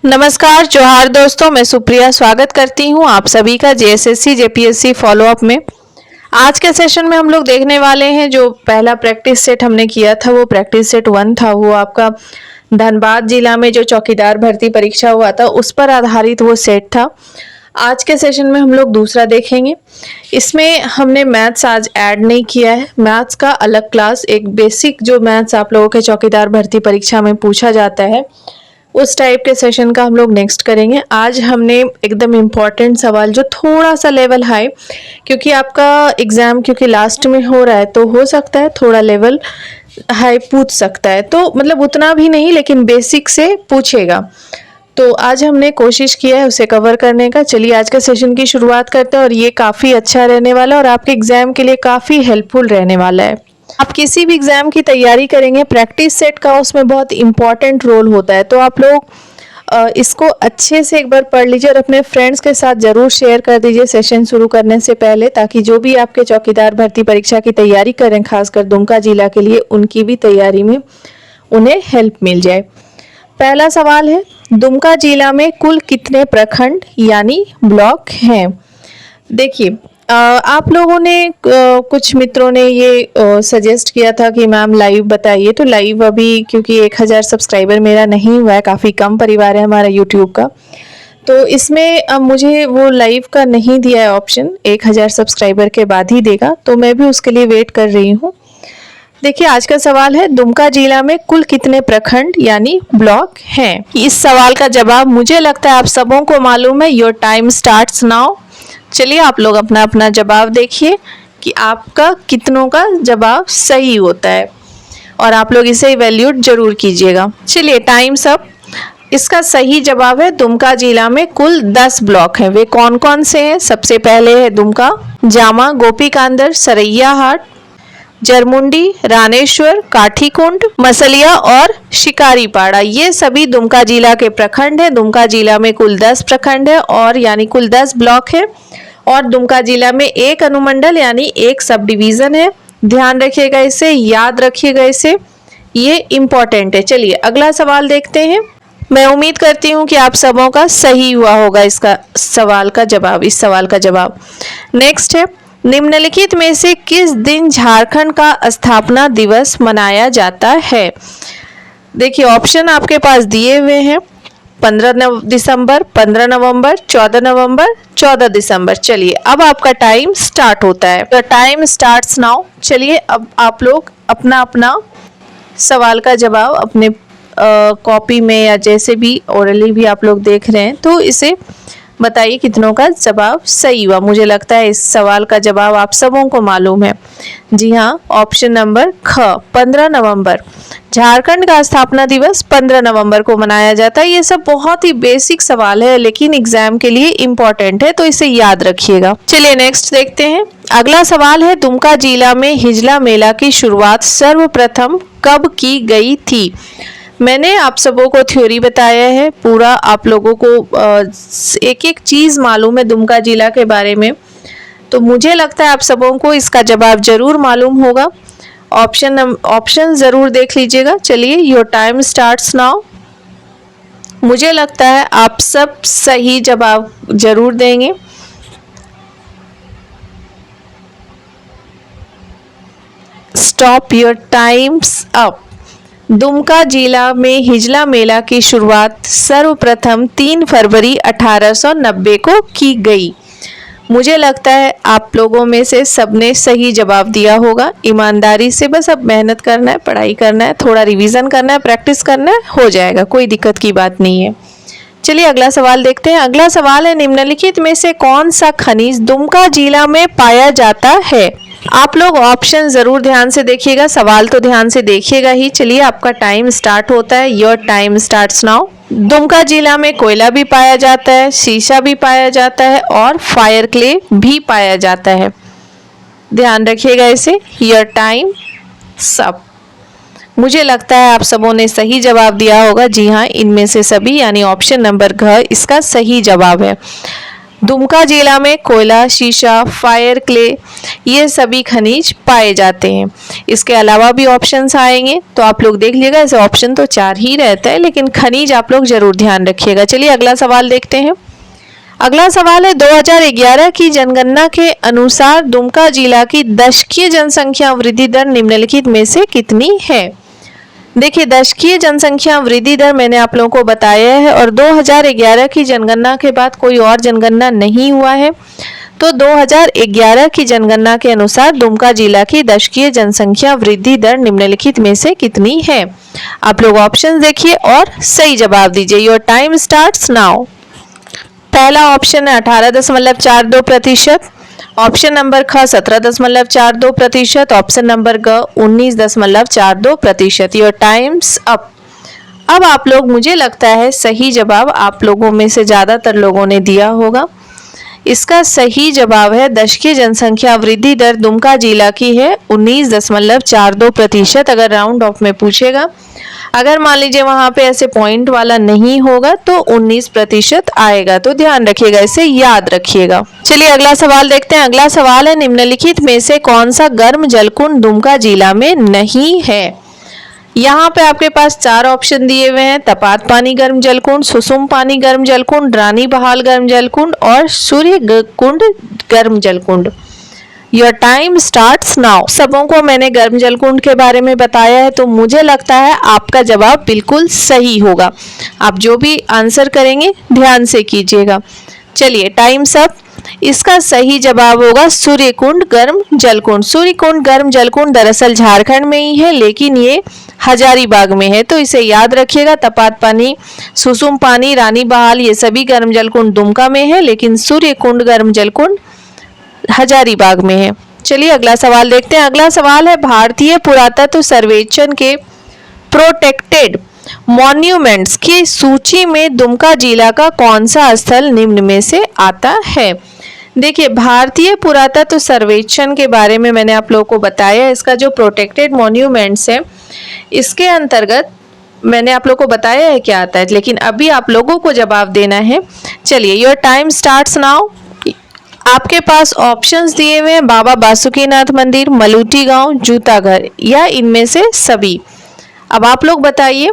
नमस्कार जोहार दोस्तों, मैं सुप्रिया स्वागत करती हूं आप सभी का जेएसएससी जेपीएससी फॉलोअप में। आज के सेशन में हम लोग देखने वाले हैं जो पहला प्रैक्टिस सेट हमने किया था वो प्रैक्टिस सेट 1 था। वो आपका धनबाद जिला में जो चौकीदार भर्ती परीक्षा हुआ था उस पर आधारित वो सेट था। आज के सेशन में हम लोग दूसरा देखेंगे। इसमें हमने मैथ्स आज ऐड नहीं किया है। मैथ्स का अलग क्लास, एक बेसिक जो मैथ्स आप लोगों के चौकीदार भर्ती परीक्षा में पूछा जाता है उस टाइप के सेशन का हम लोग नेक्स्ट करेंगे। आज हमने एकदम इम्पॉर्टेंट सवाल जो थोड़ा सा लेवल हाई, क्योंकि आपका एग्ज़ाम क्योंकि लास्ट में हो रहा है तो हो सकता है थोड़ा लेवल हाई पूछ सकता है, तो मतलब उतना भी नहीं लेकिन बेसिक से पूछेगा। तो आज हमने कोशिश किया है उसे कवर करने का। चलिए आज के सेशन की शुरुआत करते हैं और ये काफ़ी अच्छा रहने वाला है और आपके एग्ज़ाम के लिए काफ़ी हेल्पफुल रहने वाला है। आप किसी भी एग्ज़ाम की तैयारी करेंगे, प्रैक्टिस सेट का उसमें बहुत इम्पॉर्टेंट रोल होता है, तो आप लोग इसको अच्छे से एक बार पढ़ लीजिए और अपने फ्रेंड्स के साथ ज़रूर शेयर कर दीजिए सेशन शुरू करने से पहले, ताकि जो भी आपके चौकीदार भर्ती परीक्षा की तैयारी करें खासकर दुमका जिला के लिए, उनकी भी तैयारी में उन्हें हेल्प मिल जाए। पहला सवाल है, दुमका जिला में कुल कितने प्रखंड यानी ब्लॉक हैं? देखिए आप लोगों ने कुछ मित्रों ने ये सजेस्ट किया था कि मैम लाइव बताइए, तो लाइव अभी क्योंकि 1000 सब्सक्राइबर मेरा नहीं हुआ है, काफ़ी कम परिवार है हमारा यूट्यूब का, तो इसमें अब मुझे वो लाइव का नहीं दिया है ऑप्शन, 1000 सब्सक्राइबर के बाद ही देगा, तो मैं भी उसके लिए वेट कर रही हूँ। देखिए आज का सवाल है, दुमका जिला में कुल कितने प्रखंड यानी ब्लॉक हैं? इस सवाल का जवाब मुझे लगता है आप सबों को मालूम है। Your time starts now. चलिए आप लोग अपना अपना जवाब देखिए कि आपका कितनों का जवाब सही होता है और आप लोग इसे इवैल्यूएट जरूर कीजिएगा। चलिए टाइम्स अप। इसका सही जवाब है दुमका जिला में कुल 10 ब्लॉक हैं। वे कौन कौन से हैं? सबसे पहले है दुमका, जामा, गोपीकांदर, सरैया हाट, जरमुंडी, रानेश्वर, काठीकुंड, मसलिया और शिकारीपाड़ा। ये सभी दुमका जिला के प्रखंड हैं। दुमका जिला में कुल 10 प्रखंड है और यानी कुल 10 ब्लॉक है और दुमका जिला में एक अनुमंडल यानी एक सब डिवीज़न है। ध्यान रखिएगा इसे, याद रखिएगा इसे, ये इम्पॉर्टेंट है। चलिए अगला सवाल देखते हैं। मैं उम्मीद करती हूँ कि आप सबों का सही हुआ होगा इसका सवाल का जवाब, इस सवाल का जवाब। नेक्स्ट है, निम्नलिखित में से किस दिन झारखंड का स्थापना दिवस मनाया जाता है? देखिए ऑप्शन आपके पास दिए हुए हैं, 15 दिसंबर, 15 नवंबर, 14 नवंबर, 14 दिसंबर। चलिए अब आपका टाइम स्टार्ट होता है। The time starts now. चलिए अब आप लोग अपना अपना सवाल का जवाब अपने कॉपी में या जैसे भी ओरली भी आप लोग देख रहे हैं तो इसे बताइए कितनों का जवाब सही हुआ। मुझे लगता है इस सवाल का जवाब आप सबों को मालूम है। जी हाँ, ऑप्शन नंबर ख, 15 नवंबर। झारखंड का स्थापना दिवस 15 नवंबर को मनाया जाता है। ये सब बहुत ही बेसिक सवाल है लेकिन एग्जाम के लिए इम्पोर्टेंट है, तो इसे याद रखिएगा। चलिए नेक्स्ट देखते हैं। अगला सवाल है, दुमका जिला में हिजला मेला की शुरुआत सर्वप्रथम कब की गई थी? मैंने आप सबों को थ्योरी बताया है, पूरा आप लोगों को एक एक चीज़ मालूम है दुमका जिला के बारे में, तो मुझे लगता है आप सबों को इसका जवाब जरूर मालूम होगा। ऑप्शन ज़रूर देख लीजिएगा। चलिए योर टाइम स्टार्ट्स नाउ। मुझे लगता है आप सब सही जवाब जरूर देंगे। Stop your time's up. Dumka जिला में हिजला मेला की शुरुआत सर्वप्रथम 3 फरवरी 1890 को की गई। मुझे लगता है आप लोगों में से सबने सही जवाब दिया होगा। ईमानदारी से बस अब मेहनत करना है, पढ़ाई करना है, थोड़ा रिवीजन करना है, प्रैक्टिस करना है, हो जाएगा, कोई दिक्कत की बात नहीं है। चलिए अगला सवाल देखते हैं। अगला सवाल है, निम्नलिखित में से कौन सा खनिज दुमका जिला में पाया जाता है? आप लोग ऑप्शन जरूर ध्यान से देखिएगा, सवाल तो ध्यान से देखिएगा ही। चलिए आपका टाइम स्टार्ट होता है। Your time starts now. Dumka जिला में कोयला भी पाया जाता है, शीशा भी पाया जाता है और फायर क्ले भी पाया जाता है। ध्यान रखिएगा इसे। योर टाइम सब। मुझे लगता है आप सबों ने सही जवाब दिया होगा। जी हाँ, इनमें से सभी यानी ऑप्शन नंबर घ इसका सही जवाब है। दुमका जिला में कोयला, शीशा, फायर क्ले ये सभी खनिज पाए जाते हैं। इसके अलावा भी ऑप्शंस आएंगे तो आप लोग देख लीजिएगा। ऐसे ऑप्शन तो 4 ही रहता है, लेकिन खनिज आप लोग जरूर ध्यान रखिएगा। चलिए अगला सवाल देखते हैं। अगला सवाल है 2011 की जनगणना के अनुसार दुमका जिला की दशकीय जनसंख्या वृद्धि दर निम्नलिखित में से कितनी है। देखिए, दशकीय जनसंख्या वृद्धि दर मैंने आप लोगों को बताया है, और 2011 की जनगणना के बाद कोई और जनगणना नहीं हुआ है। तो 2011 की जनगणना के अनुसार दुमका जिला की दशकीय जनसंख्या वृद्धि दर निम्नलिखित में से कितनी है। आप लोग ऑप्शन देखिए और सही जवाब दीजिए। Your time starts now. पहला ऑप्शन है 18.42%, ऑप्शन नंबर ख 17.42%, ऑप्शन नंबर ग 19.42%। Your time's up. अब आप लोग, मुझे लगता है सही जवाब आप लोगों में से ज्यादातर लोगों ने दिया होगा। इसका सही जवाब है दशकीय जनसंख्या वृद्धि दर दुमका जिला की है 19.42%। अगर राउंड ऑफ में पूछेगा, अगर मान लीजिए वहां पे ऐसे पॉइंट वाला नहीं होगा तो 19% आएगा। तो ध्यान रखिएगा, इसे याद रखिएगा। चलिए अगला सवाल देखते हैं। अगला सवाल है निम्नलिखित में से कौन सा गर्म जलकुंड दुमका जिला में नहीं है। यहाँ पे आपके पास 4 ऑप्शन दिए हुए हैं। तपात पानी गर्म जलकुंड, सुसुम पानी गर्म जलकुंड, रानी बहाल गर्म जलकुंड और सूर्य कुंड गर्म जलकुंड। Your time starts now. सबों को मैंने गर्म जलकुंड के बारे में बताया है, तो मुझे लगता है आपका जवाब बिल्कुल सही होगा। आप जो भी आंसर करेंगे ध्यान से कीजिएगा। चलिए टाइम्स अप। इसका सही जवाब होगा सूर्यकुंड गर्म जलकुंड। सूर्यकुंड गर्म जलकुंड दरअसल झारखंड में ही है, लेकिन ये हजारीबाग में है, तो इसे याद रखिएगा। तपात पानी, सुसुम पानी, रानी बहाल ये सभी गर्म जलकुंड दुमका में है, लेकिन सूर्यकुंड गर्म जलकुंड हजारीबाग में है। चलिए अगला सवाल देखते हैं। अगला सवाल है भारतीय पुरातत्व सर्वेक्षण के प्रोटेक्टेड मॉन्यूमेंट्स की सूची में दुमका जिला का कौन सा स्थल निम्न में से आता है। देखिए, भारतीय पुरातत्व सर्वेक्षण के बारे में मैंने आप लोगों को बताया। इसका जो प्रोटेक्टेड मॉन्यूमेंट्स है, इसके अंतर्गत मैंने आप लोगों को बताया है क्या आता है, लेकिन अभी आप लोगों को जवाब देना है। चलिए योर टाइम स्टार्ट्स नाउ। आपके पास ऑप्शंस दिए हुए हैं। बाबा बासुकीनाथ मंदिर, मलूटी गांव, जूता घर या इनमें से सभी। अब आप लोग बताइए।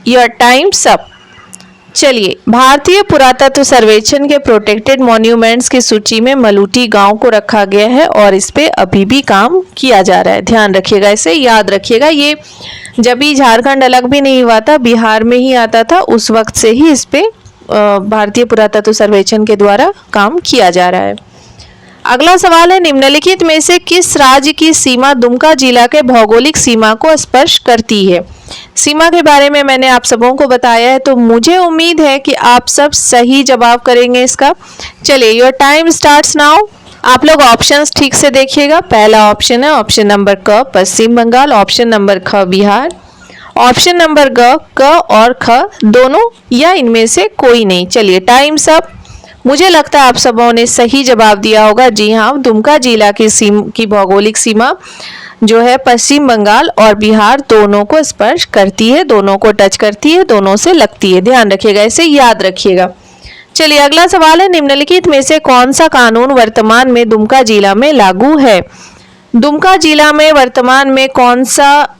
Your time's up. चलिए, भारतीय पुरातत्व सर्वेक्षण के प्रोटेक्टेड मॉन्यूमेंट्स की सूची में मलूटी गांव को रखा गया है और इस पे अभी भी काम किया जा रहा है। ध्यान रखिएगा, इसे याद रखिएगा। ये जब भी झारखंड अलग भी नहीं हुआ था, बिहार में ही आता था, उस वक्त से ही इस पे भारतीय पुरातत्व सर्वेक्षण के द्वारा काम किया जा रहा है। अगला सवाल है निम्नलिखित में से किस राज्य की सीमा दुमका जिला के भौगोलिक सीमा को स्पर्श करती है। सीमा के बारे में मैंने आप सबों को बताया है, तो मुझे उम्मीद है कि आप सब सही जवाब करेंगे इसका। चलिए योर टाइम स्टार्ट्स नाउ। आप लोग ऑप्शंस ठीक से देखिएगा। पहला ऑप्शन है ऑप्शन नंबर क पश्चिम बंगाल, ऑप्शन नंबर ख बिहार, ऑप्शन नंबर ग क और ख दोनों या इनमें से कोई नहीं। चलिए टाइम्स अप। मुझे लगता है आप सबों ने सही जवाब दिया होगा। जी हाँ, दुमका जिला की भौगोलिक सीमा जो है पश्चिम बंगाल और बिहार दोनों को स्पर्श करती है, दोनों को टच करती है, दोनों से लगती है। ध्यान रखिएगा, इसे याद रखिएगा। चलिए अगला सवाल है निम्नलिखित में से कौन सा कानून वर्तमान में दुमका जिला में लागू है। दुमका जिला में वर्तमान में कौन सा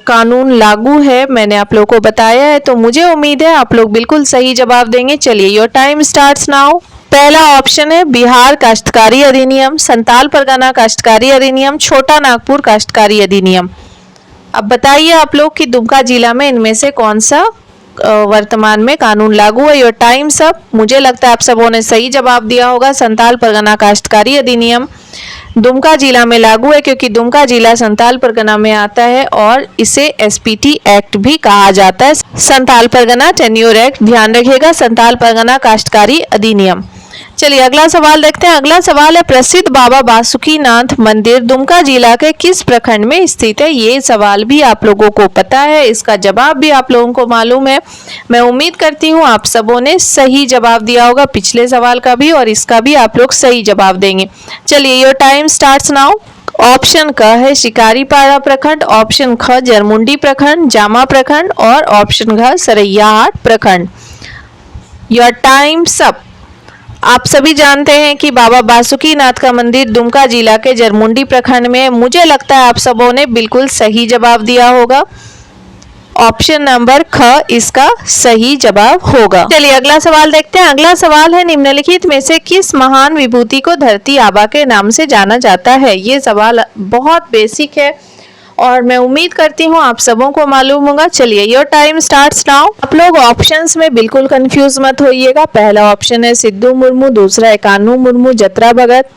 कानून लागू है, मैंने आप लोगों को बताया है, तो मुझे उम्मीद है आप लोग बिल्कुल सही जवाब देंगे। चलिए योर टाइम स्टार्ट्स नाउ। पहला ऑप्शन है बिहार काश्तकारी अधिनियम, संताल परगना काश्तकारी अधिनियम, छोटा नागपुर काश्तकारी अधिनियम। अब बताइए आप लोग कि दुमका जिला में इनमें से कौन सा वर्तमान में कानून लागू है। Your time's up. मुझे लगता है आप सबों ने सही जवाब दिया होगा। संताल परगना काश्तकारी अधिनियम दुमका जिला में लागू है, क्योंकि दुमका जिला संताल परगना में आता है और इसे एसपीटी एक्ट भी कहा जाता है, संताल परगना टेन्योर एक्ट। ध्यान रखिएगा, संताल परगना काश्तकारी अधिनियम। चलिए अगला सवाल देखते हैं। अगला सवाल है प्रसिद्ध बाबा बासुकीनाथ मंदिर दुमका जिला के किस प्रखंड में स्थित है। ये सवाल भी आप लोगों को पता है, इसका जवाब भी आप लोगों को मालूम है। मैं उम्मीद करती हूँ आप सबों ने सही जवाब दिया होगा, पिछले सवाल का भी और इसका भी आप लोग सही जवाब देंगे। चलिए your time starts now. Option क है शिकारीपाड़ा प्रखंड, ऑप्शन ख जरमुंडी प्रखंड, जामा प्रखंड और ऑप्शन घ सरैयाहाट प्रखंड। Your time's up. आप सभी जानते हैं कि बाबा बासुकीनाथ का मंदिर दुमका जिला के जरमुंडी प्रखंड में है। मुझे लगता है आप सबों ने बिल्कुल सही जवाब दिया होगा। ऑप्शन नंबर ख इसका सही जवाब होगा। चलिए अगला सवाल देखते हैं। अगला सवाल है, निम्नलिखित में से किस महान विभूति को धरती आबा के नाम से जाना जाता है। ये सवाल बहुत बेसिक है और मैं उम्मीद करती हूँ आप सबों को मालूम होगा। चलिए योर टाइम स्टार्ट्स नाउ। आप लोग ऑप्शंस में बिल्कुल कंफ्यूज मत होइएगा। पहला ऑप्शन है सिद्धू मुर्मू, दूसरा है कान्हू मुर्मू, जतरा भगत।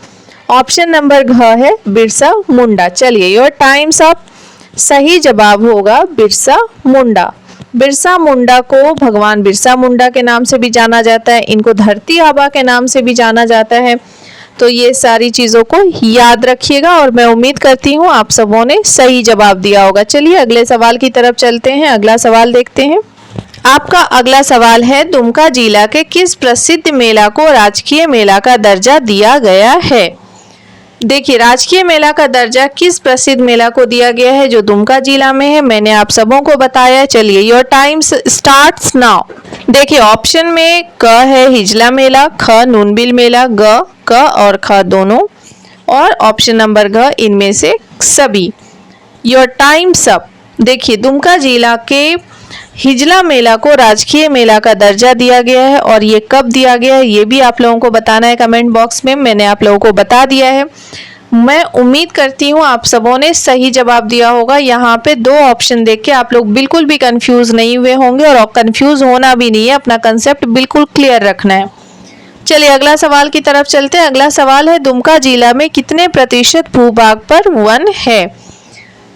ऑप्शन नंबर घ है बिरसा मुंडा। चलिए योर टाइम्स अप। सही जवाब होगा बिरसा मुंडा। बिरसा मुंडा को भगवान बिरसा मुंडा के नाम से भी जाना जाता है, इनको धरती आबा के नाम से भी जाना जाता है। तो ये सारी चीजों को याद रखिएगा और मैं उम्मीद करती हूँ आप सबों ने सही जवाब दिया होगा। चलिए अगले सवाल की तरफ चलते हैं। अगला सवाल देखते हैं। आपका अगला सवाल है, दुमका जिला के किस प्रसिद्ध मेला को राजकीय मेला का दर्जा दिया गया है। देखिए राजकीय मेला का दर्जा किस प्रसिद्ध मेला को दिया गया है जो दुमका जिला में है, मैंने आप सबों को बताया। चलिए योर टाइम स्टार्ट्स नाउ। देखिए ऑप्शन में क है हिजला मेला, ख नूनबिल मेला, ग क और ख दोनों, और ऑप्शन नंबर घ इनमें से सभी। Your time's up. देखिए दुमका जिला के हिजला मेला को राजकीय मेला का दर्जा दिया गया है और ये कब दिया गया है ये भी आप लोगों को बताना है कमेंट बॉक्स में। मैंने आप लोगों को बता दिया है। मैं उम्मीद करती हूँ आप सबों ने सही जवाब दिया होगा। यहाँ पे दो ऑप्शन देख के आप लोग बिल्कुल भी कंफ्यूज नहीं हुए होंगे और कंफ्यूज होना भी नहीं है, अपना कंसेप्ट बिल्कुल क्लियर रखना है। चलिए अगला सवाल की तरफ चलते हैं। अगला सवाल है, दुमका जिला में कितने प्रतिशत भूभाग पर वन है।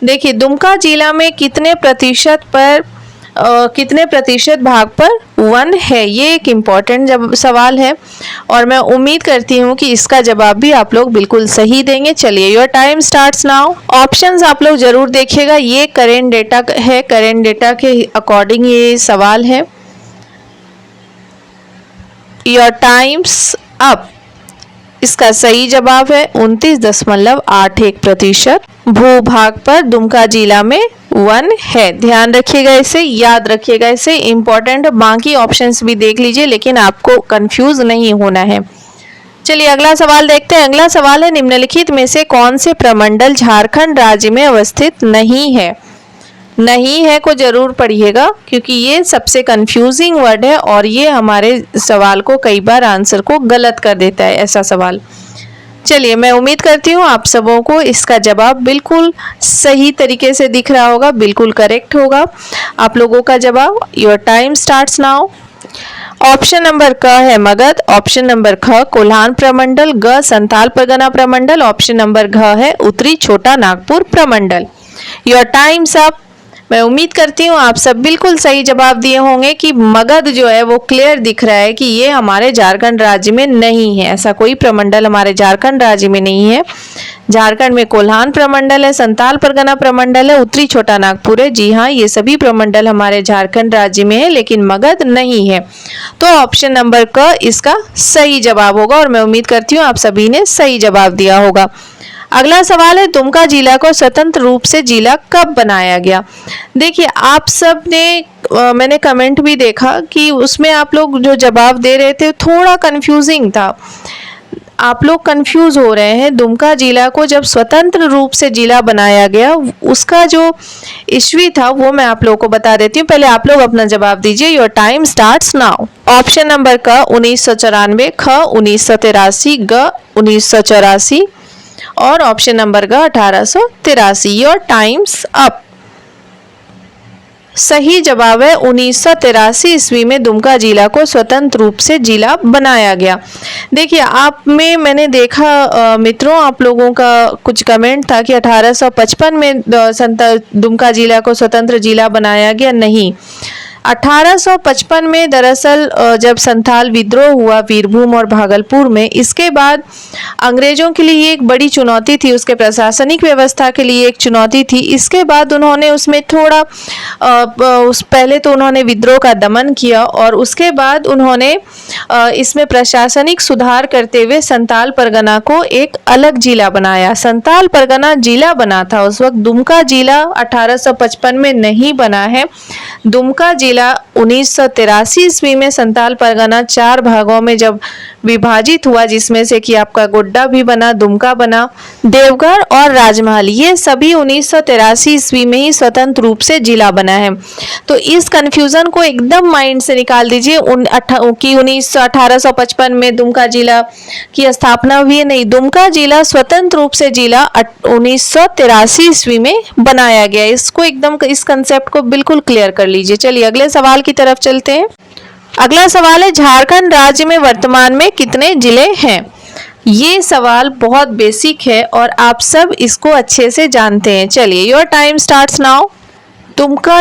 देखिए दुमका जिला में कितने प्रतिशत भाग पर वन है, ये एक इम्पॉर्टेंट सवाल है और मैं उम्मीद करती हूँ कि इसका जवाब भी आप लोग बिल्कुल सही देंगे। चलिए your time starts now. Options आप लोग जरूर देखिएगा, ये करेंट डेटा है, करेंट डेटा के अकॉर्डिंग ये सवाल है। Your time's up. इसका सही जवाब है 29.81% भूभाग पर दुमका जिला में वन है। ध्यान रखिएगा, इसे याद रखिएगा, इसे इम्पोर्टेंट। बाकी ऑप्शंस भी देख लीजिए लेकिन आपको कंफ्यूज नहीं होना है। चलिए अगला सवाल देखते हैं। अगला सवाल है, निम्नलिखित में से कौन से प्रमंडल झारखंड राज्य में अवस्थित नहीं है। नहीं है को जरूर पढ़िएगा क्योंकि ये सबसे कंफ्यूजिंग वर्ड है और ये हमारे सवाल को कई बार आंसर को गलत कर देता है, ऐसा सवाल। चलिए मैं उम्मीद करती हूँ आप सबों को इसका जवाब बिल्कुल सही तरीके से दिख रहा होगा, बिल्कुल करेक्ट होगा आप लोगों का जवाब। Your time starts now. Option number क है मगध, ऑप्शन नंबर ख कोल्हान प्रमंडल, ग संथाल परगना प्रमंडल, ऑप्शन नंबर घ है उत्तरी छोटा नागपुर प्रमंडल। Your time's up. मैं उम्मीद करती हूँ आप सब बिल्कुल सही जवाब दिए होंगे कि मगध जो है वो क्लियर दिख रहा है कि ये हमारे झारखंड राज्य में नहीं है, ऐसा कोई प्रमंडल हमारे झारखंड राज्य में नहीं है। झारखंड में कोल्हान प्रमंडल है, संथाल परगना प्रमंडल है, उत्तरी छोटा नागपुर है। जी हाँ, ये सभी प्रमंडल हमारे झारखंड राज्य में है लेकिन मगध नहीं है। तो ऑप्शन नंबर क इसका सही जवाब होगा और मैं उम्मीद करती हूँ आप सभी ने सही जवाब दिया होगा। अगला सवाल है, दुमका जिला को स्वतंत्र रूप से जिला कब बनाया गया। देखिए आप सब ने मैंने कमेंट भी देखा कि उसमें आप लोग जो जवाब दे रहे थे थोड़ा कंफ्यूजिंग था, आप लोग कंफ्यूज हो रहे हैं। दुमका जिला को जब स्वतंत्र रूप से जिला बनाया गया उसका जो ईस्वी था वो मैं आप लोगों को बता देती हूँ, पहले आप लोग अपना जवाब दीजिए। Your time starts now. Option number क 1994, ख 1983, ग 1984 और ऑप्शन नंबर ग 1883। Your time's up. सही जवाब है 1983 ईस्वी में दुमका जिला को स्वतंत्र रूप से जिला बनाया गया। देखिए आप में मैंने देखा मित्रों, आप लोगों का कुछ कमेंट था कि 1855 में दुमका जिला को स्वतंत्र जिला बनाया गया। नहीं, 1855 में दरअसल जब संथाल विद्रोह हुआ वीरभूम और भागलपुर में, इसके बाद अंग्रेजों के लिए एक बड़ी चुनौती थी, उसके प्रशासनिक व्यवस्था के लिए एक चुनौती थी। इसके बाद उन्होंने उसमें थोड़ा पहले तो उन्होंने विद्रोह का दमन किया और उसके बाद उन्होंने इसमें प्रशासनिक सुधार करते हुए संथाल परगना को एक अलग जिला बनाया। संथाल परगना जिला बना था उस वक्त, दुमका जिला 1855 में नहीं बना है। दुमका जिला जिला 1983 ईस्वी में संताल परगना 4 भागों में जब विभाजित हुआ, जिसमें से कि आपका गोड्डा भी बना, दुमका बना, देवघर और राजमहल, ये सभी 1983 ईस्वी में ही स्वतंत्र रूप से जिला बना है। तो इस कंफ्यूजन को एकदम माइंड से निकाल दीजिए कि 1855 में दुमका जिला की स्थापना हुई। नहीं, दुमका जिला स्वतंत्र रूप से जिला 1983 ईस्वी में बनाया गया। इसको एकदम, इस कंसेप्ट को बिल्कुल क्लियर कर लीजिए। चलिए अगले सवाल की तरफ चलते हैं। अगला सवाल है, झारखंड राज्य में वर्तमान में कितने जिले हैं? ये सवाल बहुत बेसिक है और आप सब इसको अच्छे से जानते हैं। चलिए, your time starts now. Dumka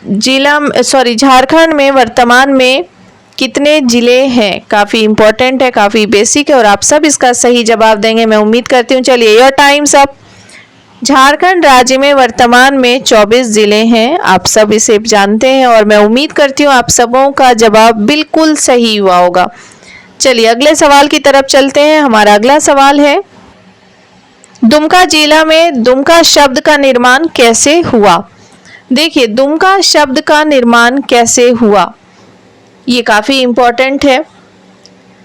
जिला, झारखंड में वर्तमान में कितने जिले हैं? काफ़ी इंपॉर्टेंट है, काफ़ी बेसिक है और आप सब इसका सही जवाब देंगे, मैं उम्मीद करती हूँ। चलिए, योर टाइम्स अप। झारखंड राज्य में वर्तमान में 24 जिले हैं। आप सब इसे जानते हैं और मैं उम्मीद करती हूँ आप सबों का जवाब बिल्कुल सही हुआ होगा। चलिए अगले सवाल की तरफ चलते हैं। हमारा अगला सवाल है, दुमका जिला में दुमका शब्द का निर्माण कैसे हुआ? देखिए, दुमका शब्द का निर्माण कैसे हुआ, ये काफ़ी इम्पोर्टेंट है,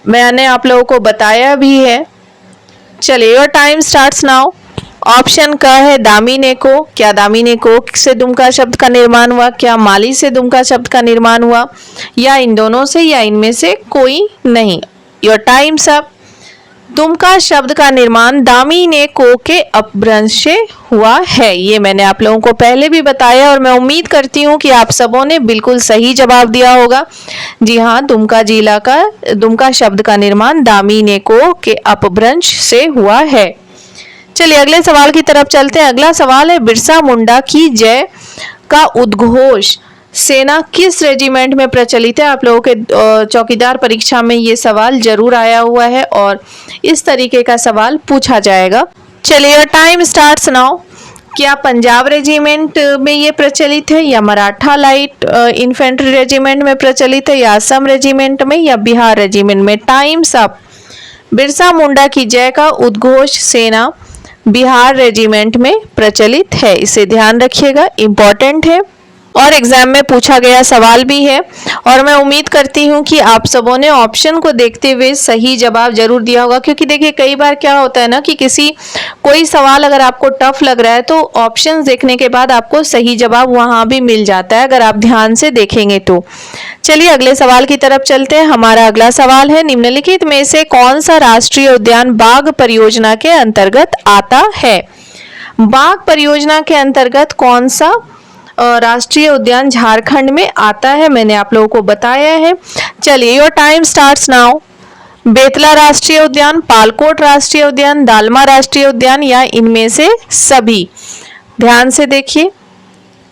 मैंने आप लोगों को बताया भी है। चलिए, your time starts now. Option का है दामिने को। क्या दामिने को से दुमका शब्द का निर्माण हुआ? क्या माली से दुमका शब्द का निर्माण हुआ? या इन दोनों से, या इनमें से कोई नहीं? Your time's up. दुमका शब्द का निर्माण दामिने को के अपभ्रंश से हुआ है। ये मैंने आप लोगों को पहले भी बताया और मैं उम्मीद करती हूँ कि आप सबों ने बिल्कुल सही जवाब दिया होगा। जी हाँ, दुमका शब्द का निर्माण दामिने को के अपभ्रंश से हुआ है। चलिए अगले सवाल की तरफ चलते हैं। अगला सवाल है, बिरसा मुंडा की जय का उद्घोष सेना किस रेजिमेंट में प्रचलित है? आप लोगों के चौकीदार परीक्षा में ये सवाल जरूर आया हुआ है और इस तरीके का सवाल पूछा जाएगा। चलिए, टाइम स्टार्ट्स नाउ। क्या पंजाब रेजिमेंट में ये प्रचलित है, या मराठा लाइट इन्फेंट्री रेजिमेंट में प्रचलित है, या असम रेजिमेंट में, या बिहार रेजिमेंट में? Time's up. बिरसा मुंडा की जय का उद्घोष सेना बिहार रेजिमेंट में प्रचलित है, इसे ध्यान रखिएगा, इम्पोर्टेंट है और एग्जाम में पूछा गया सवाल भी है। और मैं उम्मीद करती हूँ कि आप सबों ने ऑप्शन को देखते हुए सही जवाब जरूर दिया होगा, क्योंकि देखिए कई बार क्या होता है ना कि कोई सवाल अगर आपको टफ लग रहा है तो ऑप्शंस देखने के बाद आपको सही जवाब वहाँ भी मिल जाता है, अगर आप ध्यान से देखेंगे तो। चलिए अगले सवाल की तरफ चलते हैं। हमारा अगला सवाल है, निम्नलिखित में से कौन सा राष्ट्रीय उद्यान बाघ परियोजना के अंतर्गत आता है? बाघ परियोजना के अंतर्गत कौन सा राष्ट्रीय उद्यान झारखंड में आता है, मैंने आप लोगों को बताया है। चलिए, your time starts now. Betla राष्ट्रीय उद्यान, पालकोट राष्ट्रीय उद्यान, दालमा राष्ट्रीय उद्यान, या इनमें से सभी? ध्यान से देखिए,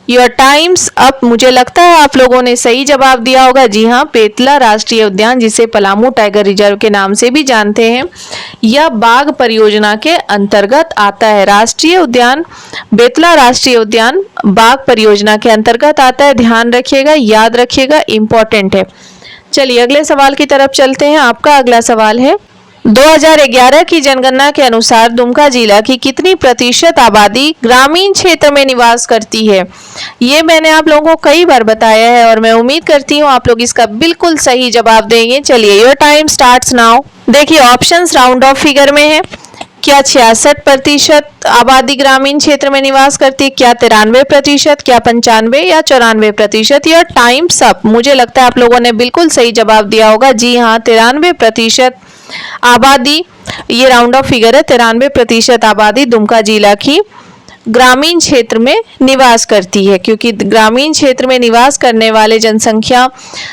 योर टाइम्स अप। मुझे लगता है आप लोगों ने सही जवाब दिया होगा। जी हाँ, बेतला राष्ट्रीय उद्यान, जिसे पलामू टाइगर रिजर्व के नाम से भी जानते हैं, यह बाघ परियोजना के अंतर्गत आता है। राष्ट्रीय उद्यान बेतला राष्ट्रीय उद्यान बाघ परियोजना के अंतर्गत आता है, ध्यान रखिएगा, याद रखिएगा, इंपॉर्टेंट है। चलिए अगले सवाल की तरफ चलते हैं। आपका अगला सवाल है, 2011 की जनगणना के अनुसार दुमका जिला की कितनी प्रतिशत आबादी ग्रामीण क्षेत्र में निवास करती है? ये मैंने आप लोगों को कई बार बताया है और मैं उम्मीद करती हूँ आप लोग इसका बिल्कुल सही जवाब देंगे। चलिए, योर टाइम स्टार्ट्स नाउ। देखिए, ऑप्शंस राउंड ऑफ फिगर में है। क्या 66% आबादी ग्रामीण क्षेत्र में निवास करती है? क्या 93%? क्या 95% या 94%? Your time's up. मुझे लगता है आप लोगों ने बिल्कुल सही जवाब दिया होगा। जी हाँ, 93% आबादी, ये राउंड ऑफ फिगर है, 93% आबादी दुमका जिला की ग्रामीण क्षेत्र में निवास करती है, क्योंकि ग्रामीण क्षेत्र में निवास करने वाले जनसंख्या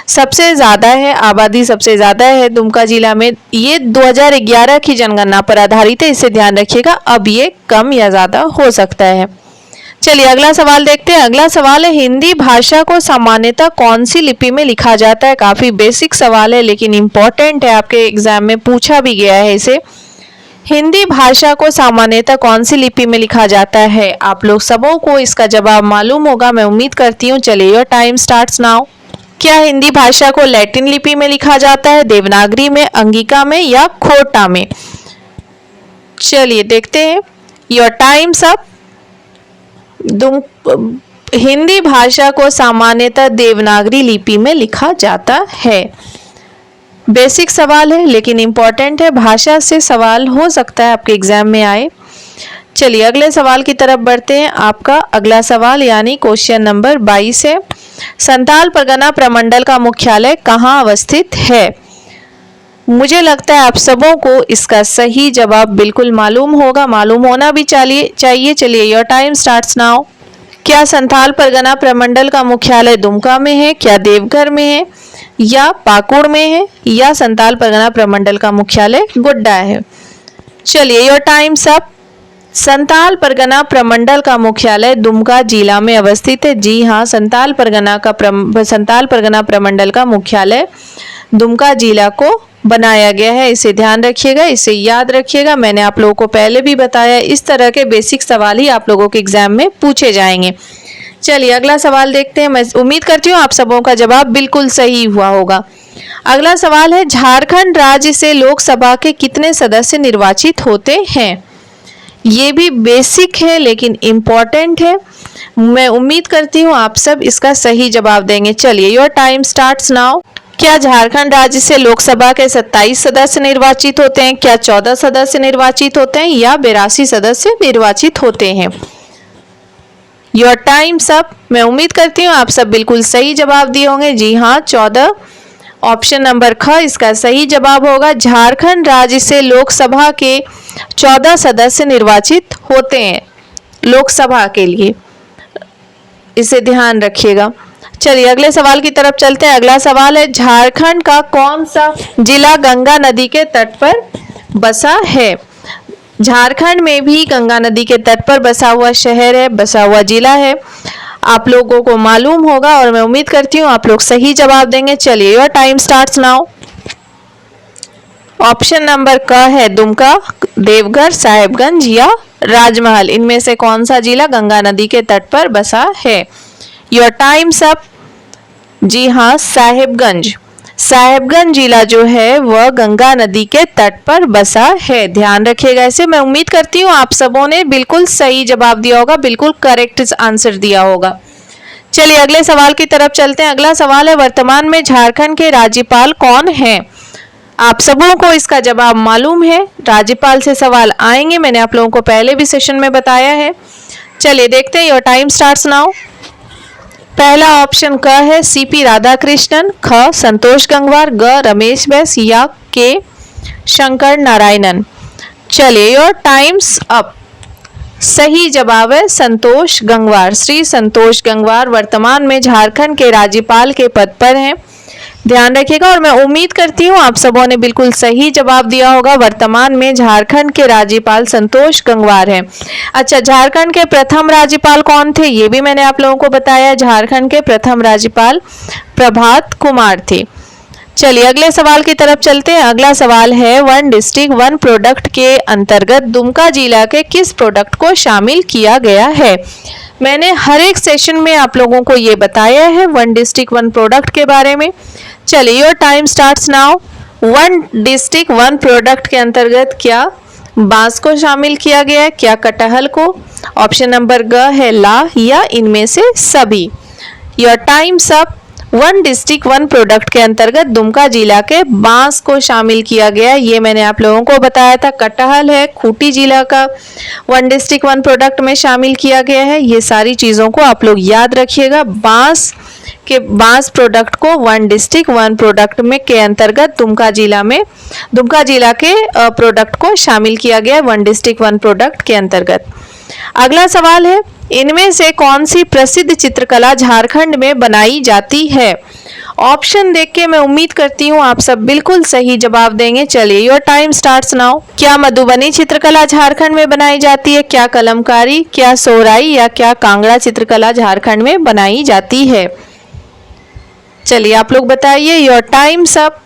सबसे ज़्यादा है, आबादी सबसे ज़्यादा है दुमका जिला में। ये 2011 की जनगणना पर आधारित है, इसे ध्यान रखिएगा, अब ये कम या ज़्यादा हो सकता है। चलिए अगला सवाल देखते हैं। अगला सवाल है, हिंदी भाषा को सामान्यतः कौन सी लिपि में लिखा जाता है? काफ़ी बेसिक सवाल है लेकिन इम्पॉर्टेंट है, आपके एग्जाम में पूछा भी गया है इसे। हिंदी भाषा को सामान्यतः कौन सी लिपि में लिखा जाता है? आप लोग सबों को इसका जवाब मालूम होगा, मैं उम्मीद करती हूँ। चलिए, योर टाइम स्टार्ट्स नाउ। क्या हिंदी भाषा को लैटिन लिपि में लिखा जाता है, देवनागरी में, अंगिका में, या खोटा में? चलिए देखते हैं। Your time's up. हिंदी भाषा को सामान्यतः देवनागरी लिपि में लिखा जाता है। बेसिक सवाल है लेकिन इम्पॉर्टेंट है, भाषा से सवाल हो सकता है आपके एग्जाम में आए। चलिए अगले सवाल की तरफ बढ़ते हैं। आपका अगला सवाल यानी क्वेश्चन नंबर 22 है, संथाल परगना प्रमंडल का मुख्यालय कहाँ अवस्थित है? मुझे लगता है आप सबों को इसका सही जवाब बिल्कुल मालूम होगा, मालूम होना भी चाहिए। चलिए योर टाइम स्टार्ट्स नाउ। क्या संथाल परगना प्रमंडल का मुख्यालय दुमका में है, क्या देवघर में है, या पाकुड़ में है, या संथाल परगना प्रमंडल का मुख्यालय गोड्डा है? चलिए your time's up. Santhal Pargana प्रमंडल का मुख्यालय दुमका जिला में अवस्थित है। जी हाँ, संथाल परगना प्रमंडल का मुख्यालय दुमका जिला को बनाया गया है। इसे ध्यान रखिएगा, इसे याद रखिएगा। मैंने आप लोगों को पहले भी बताया, इस तरह के बेसिक सवाल ही आप लोगों के एग्जाम में पूछे जाएंगे। चलिए अगला सवाल देखते हैं। मैं उम्मीद करती हूँ आप सबों का जवाब बिल्कुल सही हुआ होगा। अगला सवाल है, झारखंड राज्य से लोकसभा के कितने सदस्य निर्वाचित होते हैं? ये भी बेसिक है लेकिन इम्पॉर्टेंट है। मैं उम्मीद करती हूँ आप सब इसका सही जवाब देंगे। चलिए योर टाइम स्टार्ट्स नाउ। क्या झारखंड राज्य से लोकसभा के 27 सदस्य निर्वाचित होते हैं, क्या 14 सदस्य निर्वाचित होते हैं, या 82 सदस्य निर्वाचित होते हैं? Your time's up. मैं उम्मीद करती हूँ आप सब बिल्कुल सही जवाब दिए होंगे। जी हाँ, 14। ऑप्शन नंबर ख इसका सही जवाब होगा। झारखंड राज्य से लोकसभा के 14 सदस्य निर्वाचित होते हैं लोकसभा के लिए, इसे ध्यान रखिएगा। चलिए अगले सवाल की तरफ चलते हैं। अगला सवाल है, झारखंड का कौन सा जिला गंगा नदी के तट पर बसा है? झारखंड में भी गंगा नदी के तट पर बसा हुआ शहर है, बसा हुआ जिला है। आप लोगों को मालूम होगा और मैं उम्मीद करती हूँ आप लोग सही जवाब देंगे। चलिए your time starts now. Option number क है दुमका, देवघर, साहेबगंज या राजमहल। इनमें से कौन सा जिला गंगा नदी के तट पर बसा है? Your time's up. जी हाँ, साहेबगंज। साहेबगंज जिला जो है वह गंगा नदी के तट पर बसा है। ध्यान रखिएगा इसे। मैं उम्मीद करती हूँ आप सबों ने बिल्कुल सही जवाब दिया होगा, बिल्कुल करेक्ट आंसर दिया होगा। चलिए अगले सवाल की तरफ चलते हैं। अगला सवाल है, वर्तमान में झारखंड के राज्यपाल कौन हैं? आप सबों को इसका जवाब मालूम है, राज्यपाल से सवाल आएंगे, मैंने आप लोगों को पहले भी सेशन में बताया है। चलिए देखते हैं। Your time starts now. पहला ऑप्शन क है सीपी राधाकृष्णन, ख संतोष गंगवार, ग रमेश बैस, या के शंकर नारायणन। चलिए योर टाइम्स अप। सही जवाब है संतोष गंगवार। श्री संतोष गंगवार वर्तमान में झारखंड के राज्यपाल के पद पर हैं। ध्यान रखिएगा और मैं उम्मीद करती हूँ आप सबों ने बिल्कुल सही जवाब दिया होगा। वर्तमान में झारखंड के राज्यपाल संतोष गंगवार हैं। अच्छा, झारखंड के प्रथम राज्यपाल कौन थे ये भी मैंने आप लोगों को बताया। झारखंड के प्रथम राज्यपाल प्रभात कुमार थे। चलिए अगले सवाल की तरफ चलते हैं। अगला सवाल है, वन डिस्ट्रिक्ट वन प्रोडक्ट के अंतर्गत दुमका जिला के किस प्रोडक्ट को शामिल किया गया है? मैंने हर एक सेशन में आप लोगों को ये बताया है वन डिस्ट्रिक्ट वन प्रोडक्ट के बारे में। चलिए your time starts now. One district one product के अंतर्गत क्या बांस को शामिल किया गया है, क्या कटहल को? ऑप्शन नंबर ग है ला, या इनमें से सभी। Your time's up. One district one product के अंतर्गत दुमका जिला के बांस को शामिल किया गया है, ये मैंने आप लोगों को बताया था। कटहल है, खूंटी जिला का वन डिस्ट्रिक्ट वन प्रोडक्ट में शामिल किया गया है। ये सारी चीज़ों को आप लोग याद रखिएगा। बांस प्रोडक्ट को वन डिस्ट्रिक्ट वन प्रोडक्ट में के अंतर्गत दुमका जिला के प्रोडक्ट को शामिल किया गया है वन डिस्ट्रिक्ट वन प्रोडक्ट के अंतर्गत। अगला सवाल है, इनमें से कौन सी प्रसिद्ध चित्रकला झारखंड में बनाई जाती है? ऑप्शन देख के मैं उम्मीद करती हूँ आप सब बिल्कुल सही जवाब देंगे। चलिए योर टाइम स्टार्ट्स नाउ। क्या मधुबनी चित्रकला झारखंड में बनाई जाती है, क्या कलमकारी, क्या सोहराई, या क्या कांगड़ा चित्रकला झारखंड में बनाई जाती है? चलिए आप लोग बताइए। Your time's up.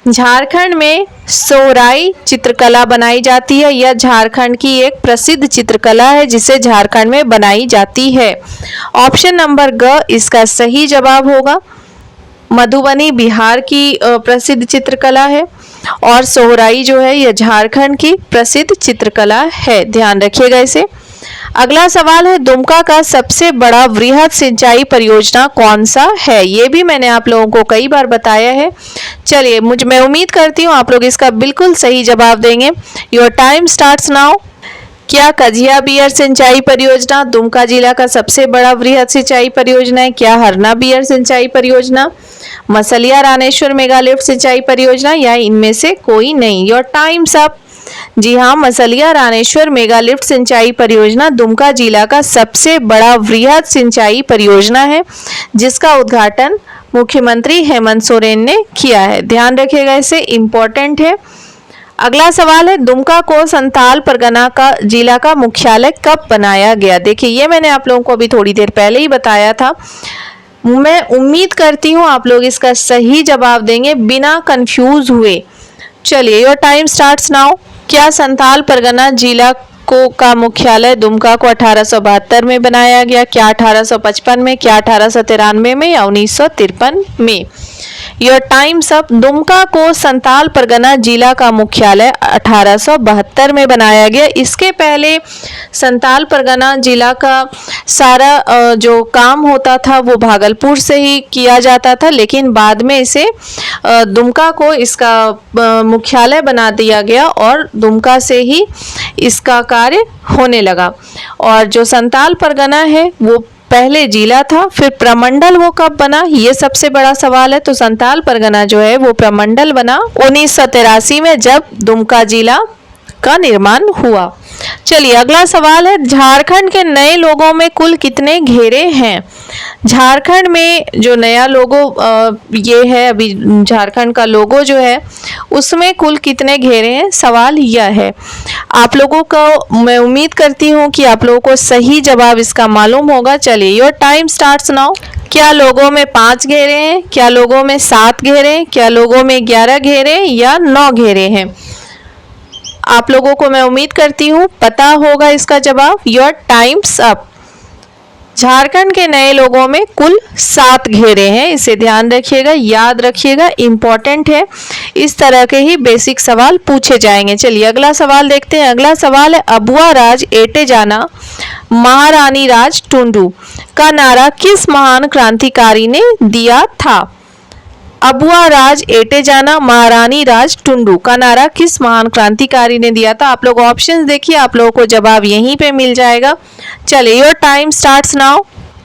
झारखंड में सोहराई चित्रकला बनाई जाती है। यह झारखंड की एक प्रसिद्ध चित्रकला है जिसे झारखंड में बनाई जाती है। ऑप्शन नंबर ग इसका सही जवाब होगा। मधुबनी बिहार की प्रसिद्ध चित्रकला है और सोहराई जो है यह झारखंड की प्रसिद्ध चित्रकला है। ध्यान रखिएगा इसे। अगला सवाल है, दुमका का सबसे बड़ा वृहद सिंचाई परियोजना कौन सा है? ये भी मैंने आप लोगों को कई बार बताया है। चलिए, मैं उम्मीद करती हूँ आप लोग इसका बिल्कुल सही जवाब देंगे। Your time starts now. क्या कजिया बियर सिंचाई परियोजना दुमका जिला का सबसे बड़ा वृहद सिंचाई परियोजना है? क्या हरना बियर सिंचाई परियोजना, मसलिया रानेश्वर मेगा लिफ्ट सिंचाई परियोजना, या इनमें से कोई नहीं? Your time's up. जी हाँ, मसलिया रानेश्वर मेगा लिफ्ट सिंचाई परियोजना दुमका जिला का सबसे बड़ा वृहद सिंचाई परियोजना है, जिसका उद्घाटन मुख्यमंत्री हेमंत सोरेन ने किया है। ध्यान रखिएगा, इसे इम्पोर्टेंट है। अगला सवाल है, दुमका को संथाल परगना का जिला का मुख्यालय कब बनाया गया? देखिए, ये मैंने आप लोगों को अभी थोड़ी देर पहले ही बताया था। मैं उम्मीद करती हूँ आप लोग इसका सही जवाब देंगे बिना कंफ्यूज हुए। चलिए, योर टाइम स्टार्ट्स नाउ। क्या संथाल परगना जिला का मुख्यालय दुमका को 1872 में बनाया गया? क्या 1855 में, क्या 1893 में, या 1953 में? Your time's up. दुमका को संथाल परगना जिला का मुख्यालय 1872 में बनाया गया। इसके पहले संथाल परगना जिला का सारा जो काम होता था वो भागलपुर से ही किया जाता था, लेकिन बाद में इसे दुमका को इसका मुख्यालय बना दिया गया और दुमका से ही इसका कार्य होने लगा। और जो संथाल परगना है वो पहले जिला था, फिर प्रमंडल वो कब बना, ये सबसे बड़ा सवाल है। तो संथाल परगना जो है वो प्रमंडल बना 1983 में, जब दुमका जिला का निर्माण हुआ। चलिए, अगला सवाल है, झारखंड के नए लोगों में कुल कितने घेरे हैं? झारखंड में जो नया लोगो ये है, अभी झारखंड का लोगो जो है उसमें कुल कितने घेरे हैं, सवाल यह है। आप लोगों को मैं उम्मीद करती हूँ कि आप लोगों को सही जवाब इसका मालूम होगा। चलिए, योर टाइम स्टार्ट्स नाउ। क्या लोगों में 5 घेरे हैं, क्या लोगों में 7 घेरे हैं, क्या लोगों में 11 घेरे या 9 घेरे हैं? आप लोगों को मैं उम्मीद करती हूँ पता होगा इसका जवाब। Your time's up. झारखंड के नए लोगों में कुल 7 घेरे हैं, इसे ध्यान रखिएगा, याद रखिएगा, इम्पोर्टेंट है। इस तरह के ही बेसिक सवाल पूछे जाएंगे। चलिए, अगला सवाल देखते हैं। अगला सवाल है, अबुआ राज एटे जाना महारानी राज टुंडू का नारा किस महान क्रांतिकारी ने दिया था? अबुआ राज एटे जाना महारानी राज टुंडू का नारा किस महान क्रांतिकारी ने दिया था? आप लोग ऑप्शंस देखिए, आप लोगों को जवाब यहीं पे मिल जाएगा। चलिए, योर टाइम स्टार्ट्स नाउ।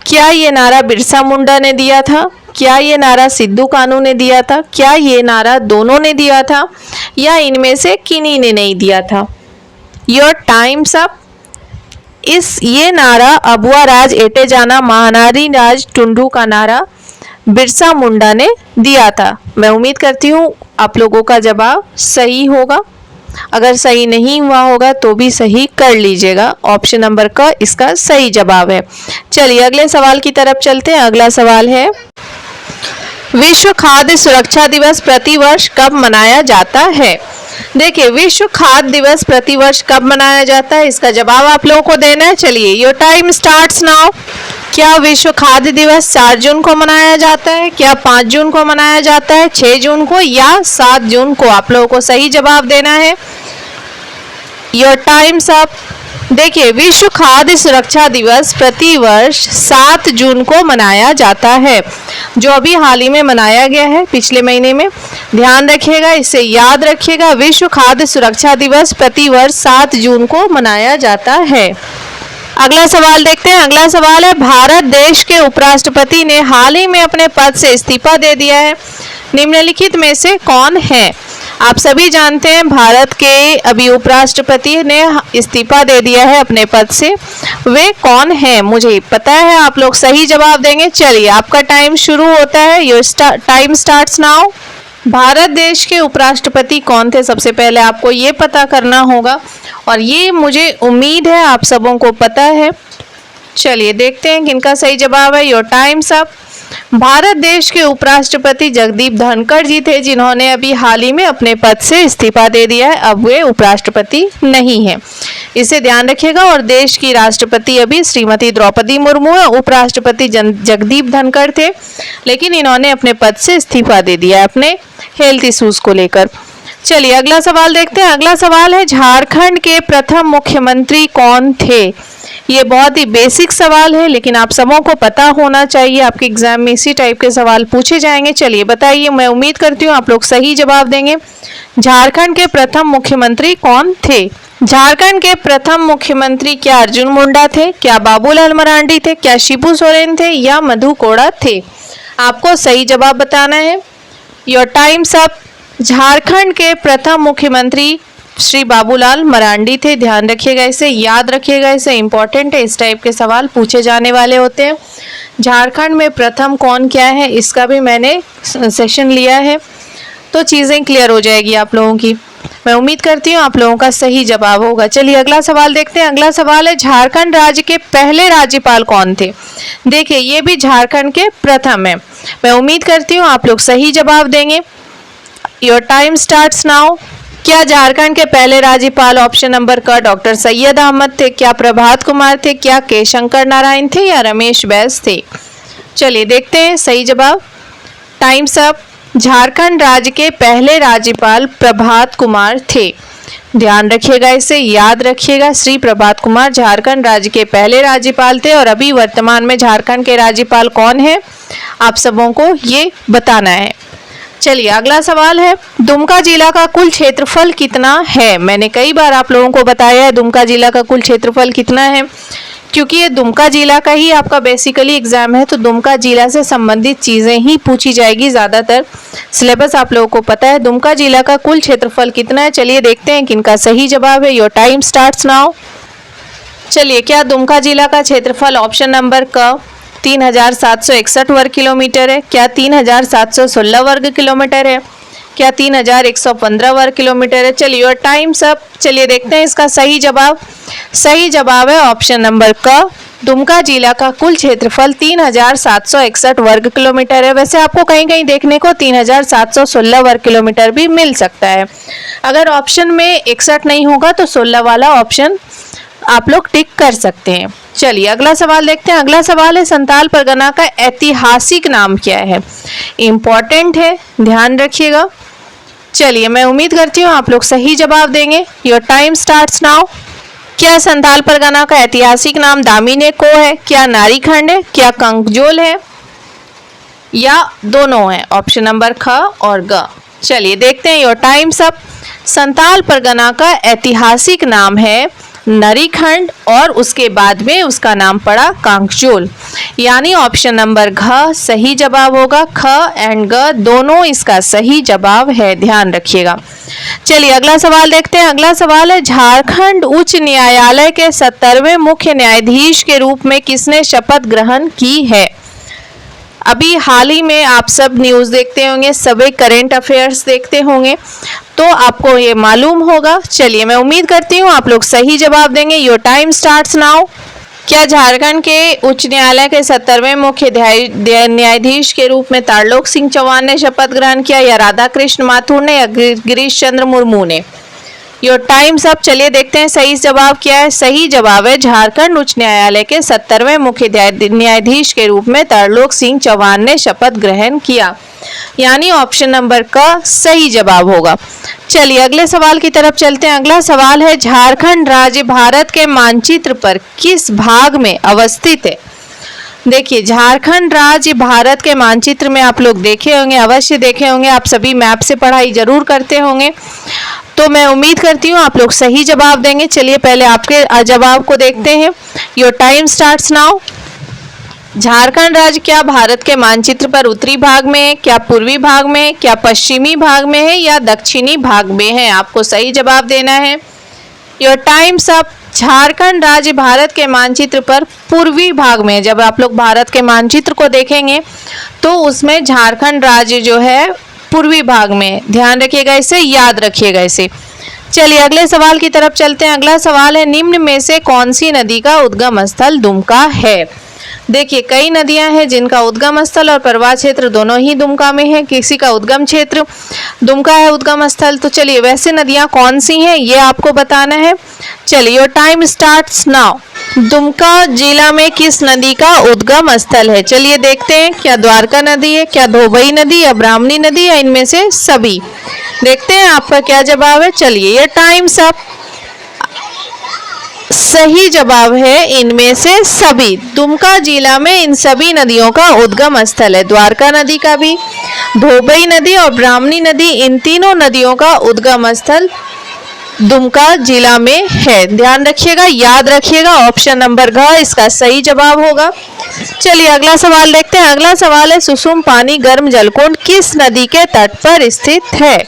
क्या ये नारा बिरसा मुंडा ने दिया था? क्या ये नारा सिद्धू कानू ने दिया था? क्या ये नारा दोनों ने दिया था, या इनमें से किन्हीं ने नहीं दिया था? Your time's up. ये नारा अबुआ राज एटे जाना महारानी राज टुंडू का नारा बिरसा मुंडा ने दिया था। मैं उम्मीद करती हूँ आप लोगों का जवाब सही होगा। अगर सही नहीं हुआ होगा तो भी सही कर लीजिएगा। ऑप्शन नंबर का इसका सही जवाब है। चलिए, अगले सवाल की तरफ चलते हैं। अगला सवाल है, विश्व खाद्य सुरक्षा दिवस प्रतिवर्ष कब मनाया जाता है? देखिए, विश्व खाद्य दिवस प्रतिवर्ष कब मनाया जाता है, इसका जवाब आप लोगों को देना है। चलिए, योर टाइम स्टार्ट्स नाउ। क्या विश्व खाद्य दिवस 4 जून को मनाया जाता है? क्या 5 जून को मनाया जाता है, 6 जून को, या 7 जून को? आप लोगों को सही जवाब देना है। Your time's up. देखिए, विश्व खाद्य सुरक्षा दिवस प्रतिवर्ष 7 जून को मनाया जाता है, जो अभी हाल ही में मनाया गया है, पिछले महीने में। ध्यान रखिएगा, इसे याद रखिएगा। विश्व खाद्य सुरक्षा दिवस प्रतिवर्ष 7 जून को मनाया जाता है। अगला सवाल देखते हैं। अगला सवाल है, भारत देश के उपराष्ट्रपति ने हाल ही में अपने पद से इस्तीफा दे दिया है, निम्नलिखित में से कौन है? आप सभी जानते हैं भारत के अभी उपराष्ट्रपति ने इस्तीफा दे दिया है अपने पद से। वे कौन है मुझे पता है, आप लोग सही जवाब देंगे। चलिए, आपका टाइम शुरू होता है। Your time starts now. Bharat देश के उपराष्ट्रपति कौन थे, सबसे पहले आपको ये पता करना होगा, और ये मुझे उम्मीद है आप सबों को पता है। चलिए, देखते हैं किनका सही जवाब है। Your time's up. भारत देश के उपराष्ट्रपति जगदीप धनखड़ जी थे, जिन्होंने अभी हाल ही में अपने पद से इस्तीफा दे दिया है। अब वे उपराष्ट्रपति नहीं हैं, इसे ध्यान रखिएगा। और देश की राष्ट्रपति अभी श्रीमती द्रौपदी मुर्मू है। उपराष्ट्रपति जगदीप धनखड़ थे, लेकिन इन्होंने अपने पद से इस्तीफा दे दिया है अपने हेल्थ इश्यूज को लेकर। चलिए, अगला सवाल देखते हैं। अगला सवाल है, झारखंड के प्रथम मुख्यमंत्री कौन थे? ये बहुत ही बेसिक सवाल है, लेकिन आप सबों को पता होना चाहिए, आपके एग्जाम में इसी टाइप के सवाल पूछे जाएंगे। चलिए बताइए, मैं उम्मीद करती हूँ आप लोग सही जवाब देंगे। झारखंड के प्रथम मुख्यमंत्री कौन थे? झारखंड के प्रथम मुख्यमंत्री क्या अर्जुन मुंडा थे, क्या बाबूलाल मरांडी थे, क्या शिबू सोरेन थे, या मधु कोड़ा थे? आपको सही जवाब बताना है। Your time's up. झारखंड के प्रथम मुख्यमंत्री श्री बाबूलाल मरांडी थे। ध्यान रखिएगा, इसे याद रखिएगा, इसे इंपॉर्टेंट है, इस टाइप के सवाल पूछे जाने वाले होते हैं। झारखंड में प्रथम कौन क्या है, इसका भी मैंने सेशन लिया है, तो चीज़ें क्लियर हो जाएगी आप लोगों की। मैं उम्मीद करती हूँ आप लोगों का सही जवाब होगा। चलिए अगला सवाल देखते हैं। अगला सवाल है, झारखंड राज्य के पहले राज्यपाल कौन थे? देखिए, ये भी झारखंड के प्रथम है। मैं उम्मीद करती हूँ आप लोग सही जवाब देंगे। Your time starts now. क्या झारखंड के पहले राज्यपाल ऑप्शन नंबर क डॉक्टर सैयद अहमद थे, क्या प्रभात कुमार थे, क्या के शंकर नारायण थे, या रमेश बैस थे? चलिए देखते हैं सही जवाब। Times up. झारखंड राज्य के पहले राज्यपाल प्रभात कुमार थे। ध्यान रखिएगा, इसे याद रखिएगा, श्री प्रभात कुमार झारखंड राज्य के पहले राज्यपाल थे। और अभी वर्तमान में झारखंड के राज्यपाल कौन है, आप सबों को ये बताना है। चलिए अगला सवाल है, दुमका जिला का कुल क्षेत्रफल कितना है? मैंने कई बार आप लोगों को बताया है दुमका जिला का कुल क्षेत्रफल कितना है, क्योंकि ये दुमका जिला का ही आपका बेसिकली एग्जाम है, तो दुमका जिला से संबंधित चीज़ें ही पूछी जाएगी ज़्यादातर। सिलेबस आप लोगों को पता है। दुमका जिला का कुल क्षेत्रफल कितना है? चलिए देखते हैं किनका सही जवाब है। Your time starts now. चलिए, क्या दुमका जिला का क्षेत्रफल ऑप्शन नंबर क 3761 वर्ग किलोमीटर है, क्या 3716 वर्ग किलोमीटर है, क्या 3115 वर्ग किलोमीटर है? चलिए योर टाइम्स अप। चलिए देखते हैं इसका सही जवाब। सही जवाब है ऑप्शन नंबर क, दुमका जिला का कुल क्षेत्रफल 3761 वर्ग किलोमीटर है। वैसे आपको कहीं कहीं देखने को 3716 वर्ग किलोमीटर भी मिल सकता है। अगर ऑप्शन में 61 नहीं होगा तो 16 वाला ऑप्शन आप लोग टिक कर सकते हैं। चलिए अगला सवाल देखते हैं। अगला सवाल है, संताल परगना का ऐतिहासिक नाम क्या है? इंपॉर्टेंट है, ध्यान रखिएगा। चलिए मैं उम्मीद करती हूँ आप लोग सही जवाब देंगे। Your time starts now. क्या संताल परगना का ऐतिहासिक नाम दामिनी को है, क्या नारीखंड है, क्या कंकजोल है, या दोनों है? ऑप्शन नंबर ख और ग। चलिए देखते हैं। Your time's up. Santal Pargana का ऐतिहासिक नाम है नरीखंड और उसके बाद में उसका नाम पड़ा कांकजोल, यानी ऑप्शन नंबर घ सही जवाब होगा। ख एंड ग दोनों इसका सही जवाब है, ध्यान रखिएगा। चलिए अगला सवाल देखते हैं। अगला सवाल है, झारखंड उच्च न्यायालय के 70वें मुख्य न्यायाधीश के रूप में किसने शपथ ग्रहण की है? अभी हाल ही में आप सब न्यूज़ देखते होंगे, सभी करेंट अफेयर्स देखते होंगे, तो आपको ये मालूम होगा। चलिए मैं उम्मीद करती हूँ आप लोग सही जवाब देंगे। Your time starts now. क्या झारखंड के उच्च न्यायालय के 70वें मुख्य न्यायाधीश के रूप में तारलोक सिंह चौहान ने शपथ ग्रहण किया, या राधा कृष्ण माथुर ने, या गिरीश चंद्र मुर्मू ने? Your time's up. चलिए देखते हैं सही जवाब क्या है। सही जवाब है, झारखंड उच्च न्यायालय के 70वें मुख्य न्यायाधीश के रूप में तारलोक सिंह चौहान ने शपथ ग्रहण किया, यानी ऑप्शन नंबर का सही जवाब होगा। चलिए अगले सवाल की तरफ चलते हैं। अगला सवाल है, झारखंड राज्य भारत के मानचित्र पर किस भाग में अवस्थित है? देखिए, झारखंड राज्य भारत के मानचित्र में आप लोग देखे होंगे, अवश्य देखे होंगे, आप सभी मैप से पढ़ाई जरूर करते होंगे, तो मैं उम्मीद करती हूँ आप लोग सही जवाब देंगे। चलिए पहले आपके जवाब को देखते हैं। Your time starts now. Jharkhand राज्य क्या भारत के मानचित्र पर उत्तरी भाग में है, क्या पूर्वी भाग में, क्या पश्चिमी भाग में है, या दक्षिणी भाग में है? आपको सही जवाब देना है। Your time's up. झारखंड राज्य भारत के मानचित्र पर पूर्वी भाग में। जब आप लोग भारत के मानचित्र को देखेंगे तो उसमें झारखंड राज्य जो है पूर्वी भाग में, ध्यान रखिएगा, इसे याद रखिएगा इसे। चलिए अगले सवाल की तरफ चलते हैं। अगला सवाल है, निम्न में से कौन सी नदी का उद्गम स्थल दुमका है? देखिए, कई नदियां हैं जिनका उद्गम स्थल और प्रवाह क्षेत्र दोनों ही दुमका में है। किसी का उद्गम क्षेत्र दुमका है, उद्गम स्थल। तो चलिए वैसे नदियां कौन सी हैं ये आपको बताना है। चलिए your time starts now. Dumka जिला में किस नदी का उद्गम स्थल है? चलिए देखते हैं, क्या द्वारका नदी है, क्या धोबई नदी, या ब्राह्मणी नदी, या इनमें से सभी? देखते हैं आपका क्या जवाब है। चलिए ये टाइम्स अप। सही जवाब है इनमें से सभी। दुमका जिला में इन सभी नदियों का उद्गम स्थल है। द्वारका नदी का भी, धोबई नदी और ब्राह्मणी नदी, इन तीनों नदियों का उद्गम स्थल दुमका जिला में है। ध्यान रखिएगा, याद रखिएगा, ऑप्शन नंबर घ इसका सही जवाब होगा। चलिए अगला सवाल देखते हैं। अगला सवाल है, सुसुम पानी गर्म जलकुंड किस नदी के तट पर स्थित है?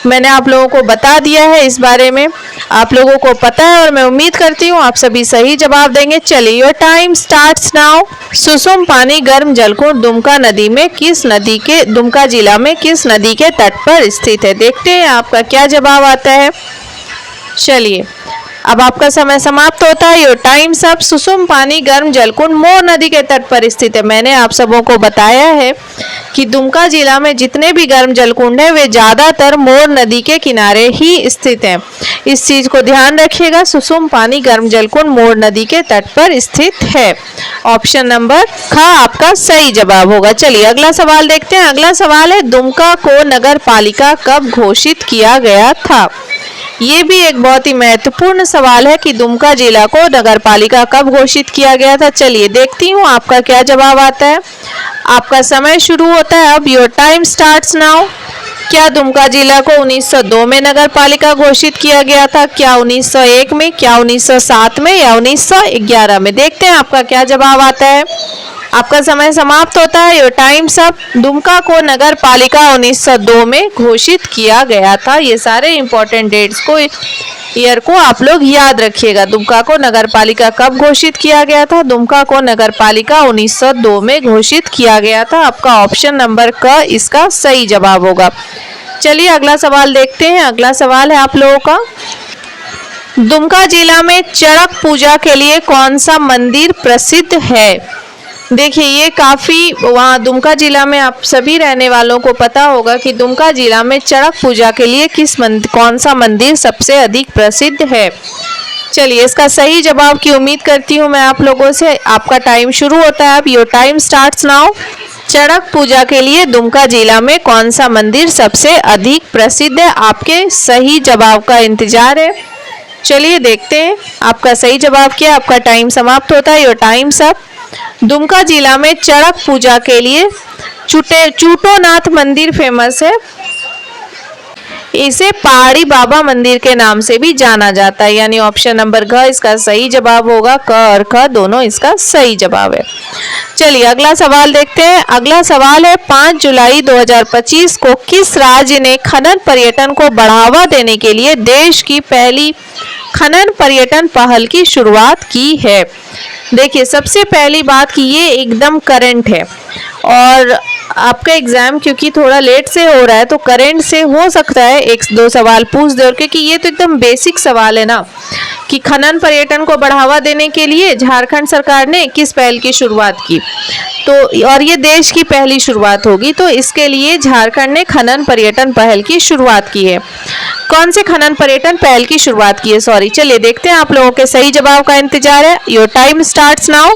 मैंने आप लोगों को बता दिया है इस बारे में, आप लोगों को पता है और मैं उम्मीद करती हूँ आप सभी सही जवाब देंगे। चलिए योर टाइम स्टार्ट्स नाउ। सुसुम पानी गर्म जलकुंड दुमका नदी में किस नदी के, दुमका जिला में किस नदी के तट पर स्थित है? देखते हैं आपका क्या जवाब आता है। चलिए अब आपका समय समाप्त होता है। योर टाइम सब। सुसुम पानी गर्म जलकुंड मोर नदी के तट पर स्थित है। मैंने आप सबों को बताया है कि दुमका जिला में जितने भी गर्म जलकुंड है वे ज्यादातर मोर नदी के किनारे ही स्थित हैं। इस चीज को ध्यान रखिएगा। सुसुम पानी गर्म जलकुंड मोर नदी के तट पर स्थित है। ऑप्शन नंबर ख आपका सही जवाब होगा। चलिए अगला सवाल देखते हैं। अगला सवाल है, दुमका को नगर पालिका कब घोषित किया गया था? ये भी एक बहुत ही महत्वपूर्ण सवाल है कि दुमका जिला को नगर पालिका कब घोषित किया गया था। चलिए देखती हूँ आपका क्या जवाब आता है। आपका समय शुरू होता है अब। Your time starts now. क्या दुमका जिला को 1902 में नगर पालिका घोषित किया गया था? क्या 1901 में? क्या 1907 में? या 1911 में? देखते हैं आपका क्या जवाब आता है। आपका समय समाप्त होता है। योर टाइम सब। दुमका को नगर पालिका 1902 में घोषित किया गया था। ये सारे इंपॉर्टेंट डेट्स को, ईयर को आप लोग याद रखिएगा। दुमका को नगर पालिका कब घोषित किया गया था? दुमका को नगर पालिका 1902 में घोषित किया गया था। आपका ऑप्शन नंबर क इसका सही जवाब होगा। चलिए अगला सवाल देखते हैं। अगला सवाल है आप लोगों का, दुमका जिला में चड़क पूजा के लिए कौन सा मंदिर प्रसिद्ध है? देखिए ये काफ़ी, वहाँ दुमका जिला में आप सभी रहने वालों को पता होगा कि दुमका जिला में चड़क पूजा के लिए कौन सा मंदिर सबसे अधिक प्रसिद्ध है। चलिए इसका सही जवाब की उम्मीद करती हूँ मैं आप लोगों से। आपका टाइम शुरू होता है अब। Your time starts now. Charak Puja के लिए दुमका जिला में कौन सा मंदिर सबसे अधिक प्रसिद्ध है? आपके सही जवाब का इंतजार है। चलिए देखते हैं आपका सही जवाब क्या। आपका टाइम समाप्त होता है। योर टाइम सब। दुमका जिला में चड़क पूजा के लिए चूटोनाथ मंदिर फेमस है। इसे पहाड़ी बाबा मंदिर के नाम से भी जाना जाता है। यानी ऑप्शन नंबर घ इसका सही जवाब होगा। क और ख दोनों इसका सही जवाब है। चलिए अगला सवाल देखते हैं। अगला सवाल है, 5 जुलाई 2025 को किस राज्य ने खनन पर्यटन को बढ़ावा देने के लिए देश की पहली खनन पर्यटन पहल की शुरुआत की है? देखिए सबसे पहली बात कि ये एकदम करंट है और आपका एग्जाम क्योंकि थोड़ा लेट से हो रहा है तो करंट से हो सकता है 1-2 सवाल पूछ दे, क्योंकि ये तो एकदम बेसिक सवाल है ना कि खनन पर्यटन को बढ़ावा देने के लिए झारखंड सरकार ने किस पहल की शुरुआत की, तो और ये देश की पहली शुरुआत होगी, तो इसके लिए झारखंड ने खनन पर्यटन पहल की शुरुआत की है। कौन से खनन पर्यटन पहल की शुरुआत की है, सॉरी। चलिए देखते हैं, आप लोगों के सही जवाब का इंतजार है। Your time starts now.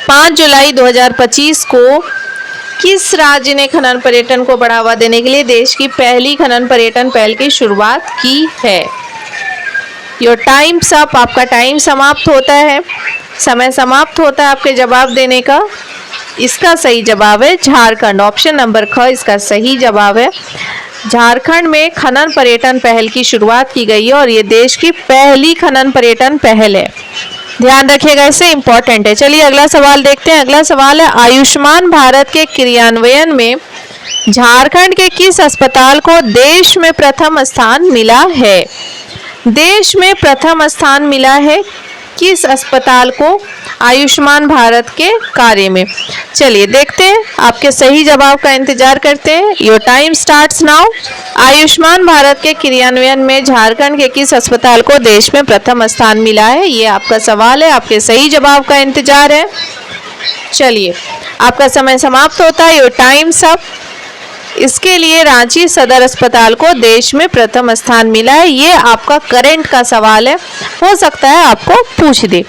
5 जुलाई 2025 को किस राज्य ने खनन पर्यटन को बढ़ावा देने के लिए देश की पहली खनन पर्यटन पहल की शुरुआत की है? Your time up. आपका टाइम समाप्त होता है, समय समाप्त होता है आपके जवाब देने का। इसका सही जवाब है झारखंड। ऑप्शन नंबर ख इसका सही जवाब है। झारखंड में खनन पर्यटन पहल की शुरुआत की गई है और ये देश की पहली खनन पर्यटन पहल है। ध्यान रखिएगा, इससे इंपॉर्टेंट है। चलिए अगला सवाल देखते हैं। अगला सवाल है, आयुष्मान भारत के क्रियान्वयन में झारखंड के किस अस्पताल को देश में प्रथम स्थान मिला है? देश में प्रथम स्थान मिला है किस अस्पताल को आयुष्मान भारत के कार्य में? चलिए देखते हैं, आपके सही जवाब का इंतजार करते हैं। Your time starts now. Ayushman Bharat के क्रियान्वयन में झारखंड के किस अस्पताल को देश में प्रथम स्थान मिला है, ये आपका सवाल है। आपके सही जवाब का इंतजार है। चलिए आपका समय समाप्त होता है। Your time up. इसके लिए रांची सदर अस्पताल को देश में प्रथम स्थान मिला है। ये आपका करंट का सवाल है, हो सकता है आपको पूछ दे।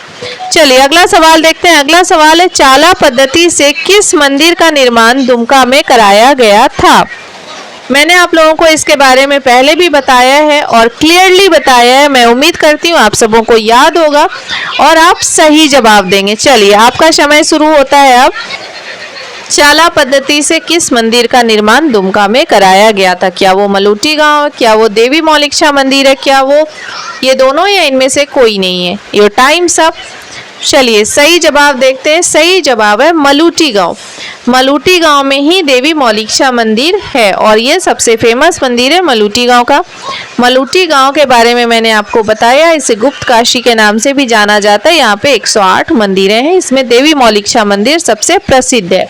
चलिए अगला सवाल देखते हैं। अगला सवाल है, चाला पद्धति से किस मंदिर का निर्माण दुमका में कराया गया था? मैंने आप लोगों को इसके बारे में पहले भी बताया है और क्लियरली बताया है। मैं उम्मीद करती हूँ आप सबों को याद होगा और आप सही जवाब देंगे। चलिए आपका समय शुरू होता है अब। चाला पद्धति से किस मंदिर का निर्माण दुमका में कराया गया था? क्या वो मलूटी गांव, क्या वो देवी मौलिक्षा मंदिर है, क्या वो ये दोनों, या इनमें से कोई नहीं है? Your time's up. चलिए सही जवाब देखते हैं। सही जवाब है मलूटी गांव। मलूटी गांव में ही देवी मौलिक्षा मंदिर है और ये सबसे फेमस मंदिर है मलूटी गांव का। मलूटी गांव के बारे में मैंने आपको बताया, इसे गुप्त काशी के नाम से भी जाना जाता है। यहाँ पे 108 मंदिरें हैं, इसमें देवी मौलिक्षा मंदिर सबसे प्रसिद्ध है।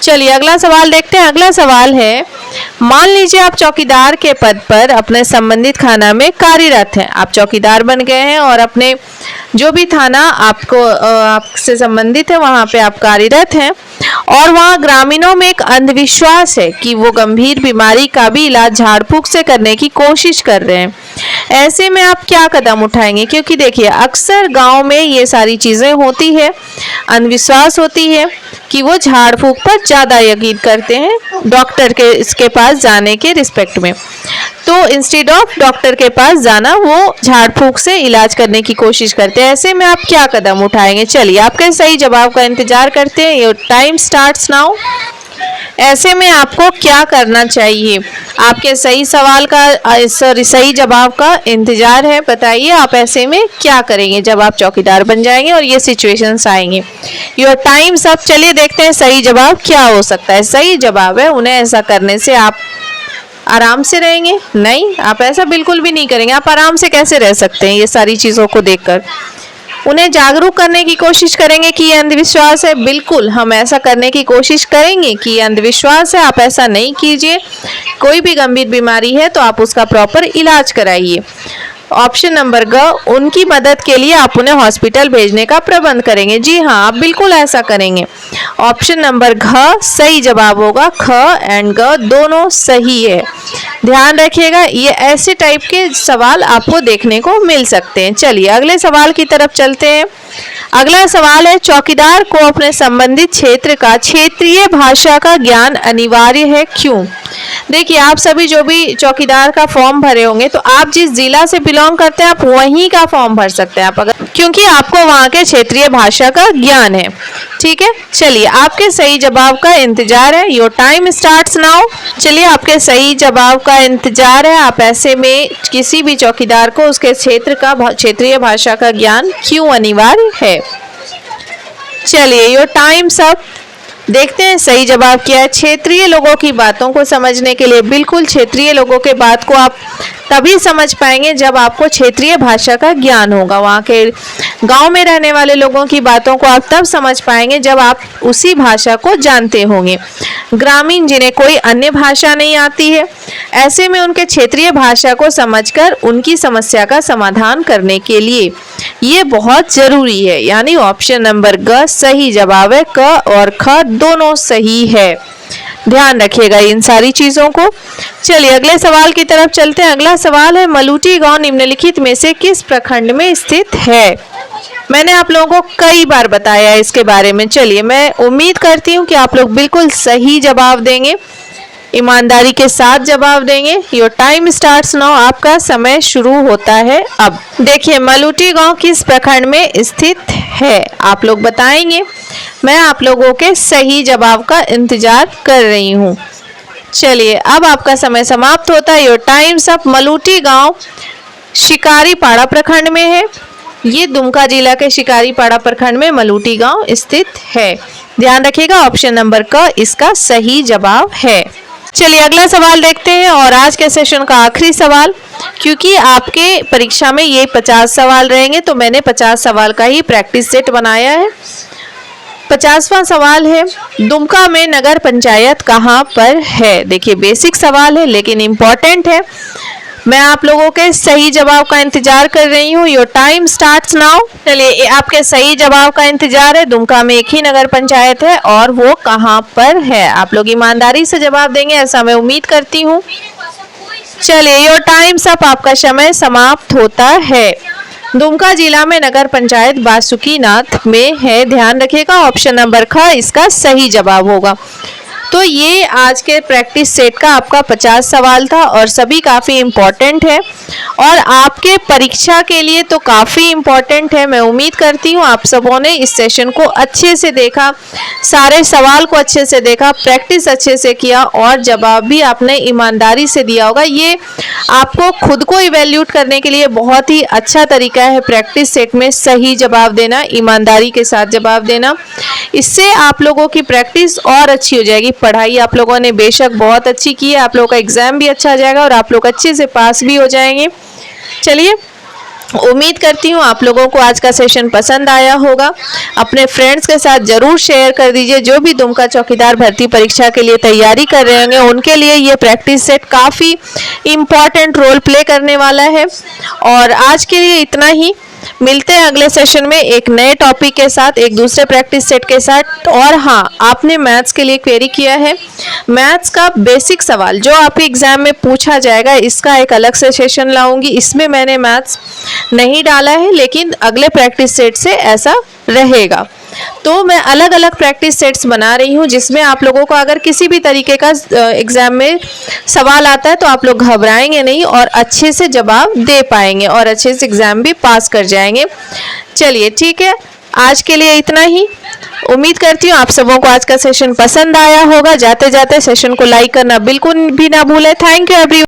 चलिए अगला सवाल देखते हैं। अगला सवाल है, मान लीजिए आप चौकीदार के पद पर अपने संबंधित थाना में कार्यरत हैं। आप चौकीदार बन गए हैं और अपने जो भी थाना आपसे संबंधित है वहां पे आप कार्यरत हैं और वहां ग्रामीणों में एक अंधविश्वास है कि वो गंभीर बीमारी का भी इलाज झाड़ फूक से करने की कोशिश कर रहे हैं। ऐसे में आप क्या कदम उठाएंगे? क्योंकि देखिए अक्सर गांव में ये सारी चीजें होती है, अंधविश्वास होती है कि वो झाड़ फूक पर ज्यादा यकीन करते हैं डॉक्टर के इसके पास जाने के रिस्पेक्ट में। तो इंस्टेड ऑफ डॉक्टर के पास जाना वो झाड़ फूक से इलाज करने की कोशिश करते हैं। ऐसे में आप क्या कदम उठाएंगे? चलिए आपके सही जवाब का इंतजार करते हैं। Your time starts now. ऐसे में आपको क्या करना चाहिए? आपके सही सवाल का सही जवाब का इंतजार है। बताइए आप ऐसे में क्या करेंगे जब आप चौकीदार बन जाएंगे और ये सिचुएशंस आएंगे। योर टाइम सब। चलिए देखते हैं सही जवाब क्या हो सकता है। सही जवाब है उन्हें ऐसा करने से आप आराम से रहेंगे। नहीं, आप ऐसा बिल्कुल भी नहीं करेंगे। आप आराम से कैसे रह सकते हैं ये सारी चीज़ों को देखकर? उन्हें जागरूक करने की कोशिश करेंगे कि ये अंधविश्वास है। बिल्कुल हम ऐसा करने की कोशिश करेंगे कि ये अंधविश्वास है, आप ऐसा नहीं कीजिए। कोई भी गंभीर बीमारी है तो आप उसका प्रॉपर इलाज कराइए। ऑप्शन नंबर ग, उनकी मदद के लिए आप उन्हें हॉस्पिटल भेजने का प्रबंध करेंगे। जी हाँ, आप बिल्कुल ऐसा करेंगे। ऑप्शन नंबर घ सही जवाब होगा। ख एंड ग दोनों सही है। ध्यान रखिएगा, ये ऐसे टाइप के सवाल आपको देखने को मिल सकते हैं। चलिए अगले सवाल की तरफ चलते हैं। अगला सवाल है, चौकीदार को अपने संबंधित क्षेत्र का क्षेत्रीय भाषा का ज्ञान अनिवार्य है, क्यों? देखिए आप सभी जो भी चौकीदार का फॉर्म भरे होंगे तो आप जिस जिला से बिलोंग करते हैं आप वहीं का फॉर्म भर सकते हैं आप, अगर क्योंकि आपको वहां के क्षेत्रीय भाषा का ज्ञान है। ठीक है, चलिए आपके सही जवाब का इंतजार है। Your time starts now. चलिए आपके सही जवाब का इंतजार है। आप ऐसे में किसी भी चौकीदार को उसके क्षेत्र का क्षेत्रीय भाषा का ज्ञान क्यों अनिवार्य है? चलिए योर टाइम्स अप। देखते हैं सही जवाब क्या है। क्षेत्रीय लोगों की बातों को समझने के लिए, बिल्कुल क्षेत्रीय लोगों के बात को आप तभी समझ पाएंगे जब आपको क्षेत्रीय भाषा का ज्ञान होगा। वहाँ के गांव में रहने वाले लोगों की बातों को आप तब समझ पाएंगे जब आप उसी भाषा को जानते होंगे। ग्रामीण जिन्हें कोई अन्य भाषा नहीं आती है, ऐसे में उनके क्षेत्रीय भाषा को समझकर उनकी समस्या का समाधान करने के लिए ये बहुत जरूरी है। यानी ऑप्शन नंबर ग सही जवाब है। क और ख दोनों सही है। ध्यान रखिएगा इन सारी चीजों को। चलिए अगले सवाल की तरफ चलते हैं। अगला सवाल है, मलूटी गांव निम्नलिखित में से किस प्रखंड में स्थित है? मैंने आप लोगों को कई बार बताया है इसके बारे में। चलिए मैं उम्मीद करती हूँ कि आप लोग बिल्कुल सही जवाब देंगे, ईमानदारी के साथ जवाब देंगे। Your time starts now. आपका समय शुरू होता है अब। देखिए मलूटी गांव किस प्रखंड में स्थित है आप लोग बताएंगे। मैं आप लोगों के सही जवाब का इंतजार कर रही हूँ। चलिए अब आपका समय समाप्त होता है। Your time's up. मलूटी गांव शिकारीपाड़ा प्रखंड में है। ये दुमका जिला के शिकारीपाड़ा प्रखंड में मलूटी गांव स्थित है। ध्यान रखिएगा ऑप्शन नंबर क इसका सही जवाब है। चलिए अगला सवाल देखते हैं और आज के सेशन का आखिरी सवाल, क्योंकि आपके परीक्षा में ये 50 सवाल रहेंगे तो मैंने 50 सवाल का ही प्रैक्टिस सेट बनाया है। 50वां सवाल है, दुमका में नगर पंचायत कहाँ पर है? देखिए बेसिक सवाल है लेकिन इम्पोर्टेंट है। मैं आप लोगों के सही जवाब का इंतजार कर रही हूँ। Your time starts now. चलिए आपके सही जवाब का इंतजार है। दुमका में एक ही नगर पंचायत है और वो कहाँ पर है? आप लोग ईमानदारी से जवाब देंगे ऐसा मैं उम्मीद करती हूँ। चलिए योर टाइम्स अप। आपका समय समाप्त होता है। दुमका जिला में नगर पंचायत बासुकीनाथ में है। ध्यान रखिएगा ऑप्शन नंबर ख इसका सही जवाब होगा। तो ये आज के प्रैक्टिस सेट का आपका 50 सवाल था और सभी काफ़ी इम्पोर्टेंट है और आपके परीक्षा के लिए तो काफ़ी इम्पोर्टेंट है। मैं उम्मीद करती हूँ आप सबों ने इस सेशन को अच्छे से देखा, सारे सवाल को अच्छे से देखा, प्रैक्टिस अच्छे से किया और जवाब भी आपने ईमानदारी से दिया होगा। ये आपको खुद को इवैल्यूएट करने के लिए बहुत ही अच्छा तरीका है प्रैक्टिस सेट में सही जवाब देना, ईमानदारी के साथ जवाब देना। इससे आप लोगों की प्रैक्टिस और अच्छी हो जाएगी। पढ़ाई आप लोगों ने बेशक बहुत अच्छी की है, आप लोगों का एग्जाम भी अच्छा जाएगा और आप लोग अच्छे से पास भी हो जाएंगे। चलिए, उम्मीद करती हूँ आप लोगों को आज का सेशन पसंद आया होगा। अपने फ्रेंड्स के साथ जरूर शेयर कर दीजिए। जो भी दुमका चौकीदार भर्ती परीक्षा के लिए तैयारी कर रहे होंगे उनके लिए ये प्रैक्टिस सेट काफ़ी इम्पॉर्टेंट रोल प्ले करने वाला है। और आज के लिए इतना ही, मिलते हैं अगले सेशन में एक नए टॉपिक के साथ, एक दूसरे प्रैक्टिस सेट के साथ। और हाँ, आपने मैथ्स के लिए क्वेरी किया है, मैथ्स का बेसिक सवाल जो आपके एग्जाम में पूछा जाएगा, इसका एक अलग से सेशन लाऊंगी। इसमें मैंने मैथ्स नहीं डाला है, लेकिन अगले प्रैक्टिस सेट से ऐसा रहेगा। तो मैं अलग अलग प्रैक्टिस सेट्स बना रही हूँ जिसमें आप लोगों को अगर किसी भी तरीके का एग्जाम में सवाल आता है तो आप लोग घबराएंगे नहीं और अच्छे से जवाब दे पाएंगे और अच्छे से एग्जाम भी पास कर जाएंगे। चलिए ठीक है, आज के लिए इतना ही। उम्मीद करती हूँ आप सबों को आज का सेशन पसंद आया होगा। जाते जाते सेशन को लाइक करना बिल्कुल भी ना भूलें। Thank you everyone.